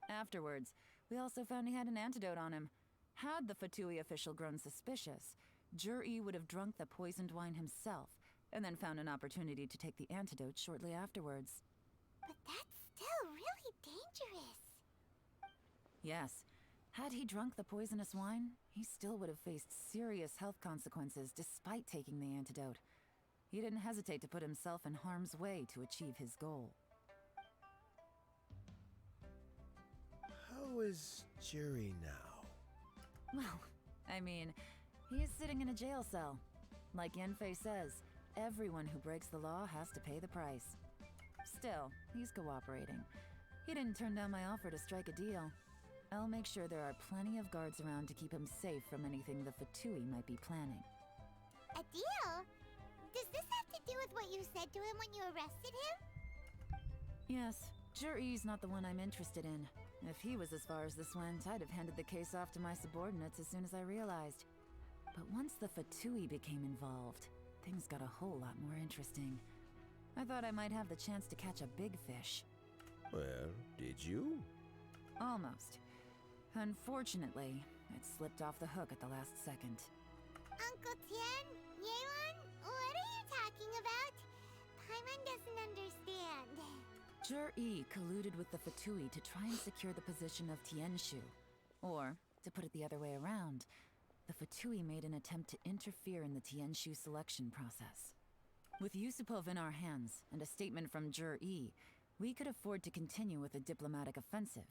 Afterwards, we also found he had an antidote on him. Had the Fatui official grown suspicious, Juri would have drunk the poisoned wine himself, and then found an opportunity to take the antidote shortly afterwards. But that's still really dangerous. Yes, had he drunk the poisonous wine, he still would have faced serious health consequences despite taking the antidote. He didn't hesitate to put himself in harm's way to achieve his goal. How is Juri now? Well, I mean, he is sitting in a jail cell. Like Yenfei says, everyone who breaks the law has to pay the price. Still, he's cooperating. He didn't turn down my offer to strike a deal. I'll make sure there are plenty of guards around to keep him safe from anything the Fatui might be planning. A deal? Does this have to do with what you said to him when you arrested him? Yes, Juri's not the one I'm interested in. If he was as far as this went, I'd have handed the case off to my subordinates as soon as I realized. But once the Fatui became involved, things got a whole lot more interesting. I thought I might have the chance to catch a big fish. Well, did you? Almost. Unfortunately, it slipped off the hook at the last second. Uncle Tien? Yelan? What are you talking about? Paimon doesn't understand. Jur-E colluded with the Fatui to try and secure the position of Tianshu. Or, to put it the other way around, the Fatui made an attempt to interfere in the Tianshu selection process. With Yusupov in our hands, and a statement from Jur-E, we could afford to continue with a diplomatic offensive.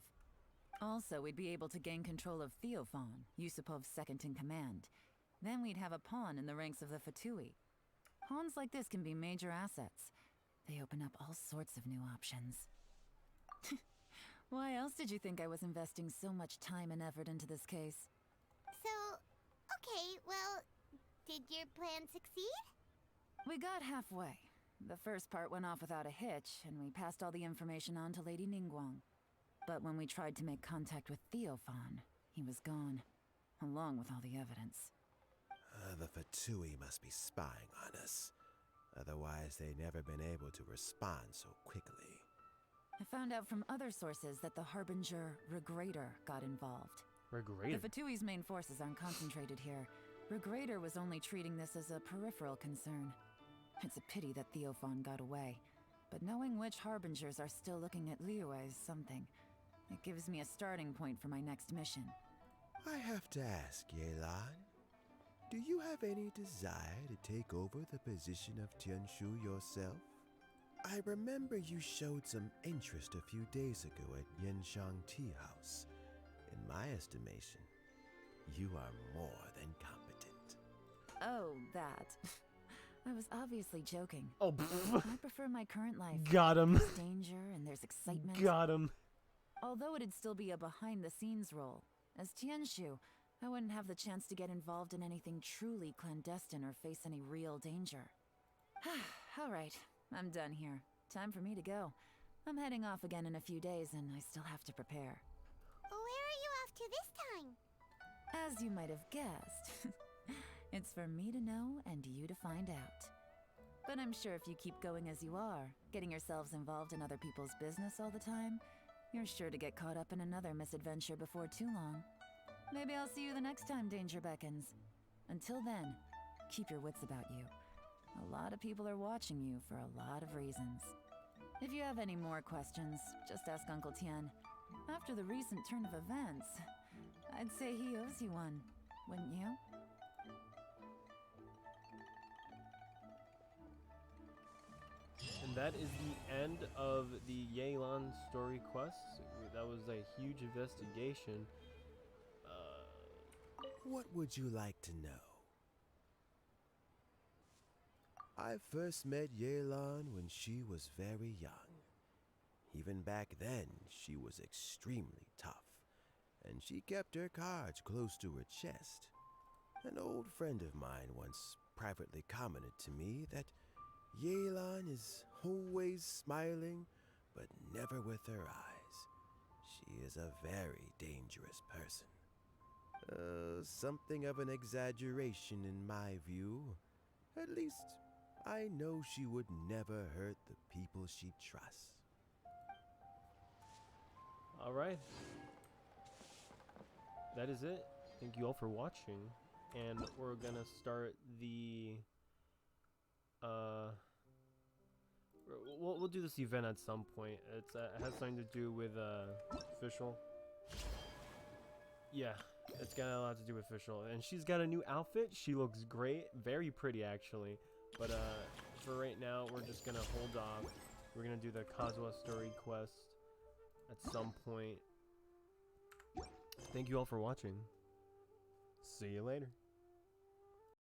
Also, we'd be able to gain control of Theophan, Yusupov's second-in-command. Then we'd have a pawn in the ranks of the Fatui. Pawns like this can be major assets. They open up all sorts of new options. Why else did you think I was investing so much time and effort into this case? So, okay, well, did your plan succeed? We got halfway. The first part went off without a hitch, and we passed all the information on to Lady Ningguang. But when we tried to make contact with Theophan, he was gone, along with all the evidence. The Fatui must be spying on us. Otherwise, they'd never been able to respond so quickly. I found out from other sources that the Harbinger Regrator got involved. Regrator? The Fatui's main forces aren't concentrated here. Regrator was only treating this as a peripheral concern. It's a pity that Theophan got away. But knowing which Harbingers are still looking at Liyue is something. It gives me a starting point for my next mission. I have to ask, Yelan. Do you have any desire to take over the position of Tianshu yourself? I remember you showed some interest a few days ago at Yenshang Tea House. In my estimation, you are more than competent. Oh, that. I was obviously joking. Oh, I prefer my current life. Got him. There's danger and there's excitement. Got him. Although it'd still be a behind-the-scenes role, as Tianshu, I wouldn't have the chance to get involved in anything truly clandestine or face any real danger. All right, I'm done here. Time for me to go. I'm heading off again in a few days, and I still have to prepare. Where are you off to this time? As you might have guessed, it's for me to know and you to find out. But I'm sure if you keep going as you are, getting yourselves involved in other people's business all the time, you're sure to get caught up in another misadventure before too long. Maybe I'll see you the next time danger beckons. Until then, keep your wits about you. A lot of people are watching you for a lot of reasons. If you have any more questions, just ask Uncle Tien. After the recent turn of events, I'd say he owes you one, wouldn't you? that is the end of the Yelan story quest. That was a huge investigation. What would you like to know? I first met Yelan when she was very young. Even back then, she was extremely tough, and she kept her cards close to her chest. An old friend of mine once privately commented to me that Yelan is always smiling, but never with her eyes. She is a very dangerous person. Something of an exaggeration in my view. At least, I know she would never hurt the people she trusts. Alright. That is it. Thank you all for watching. And we're gonna start the... We'll do this event at some point. It has something to do with official. Yeah, it's got a lot to do with official. And she's got a new outfit. She looks great, very pretty actually. But for right now, we're just gonna hold off. We're gonna do the Kazuha story quest at some point. Thank you all for watching. See you later.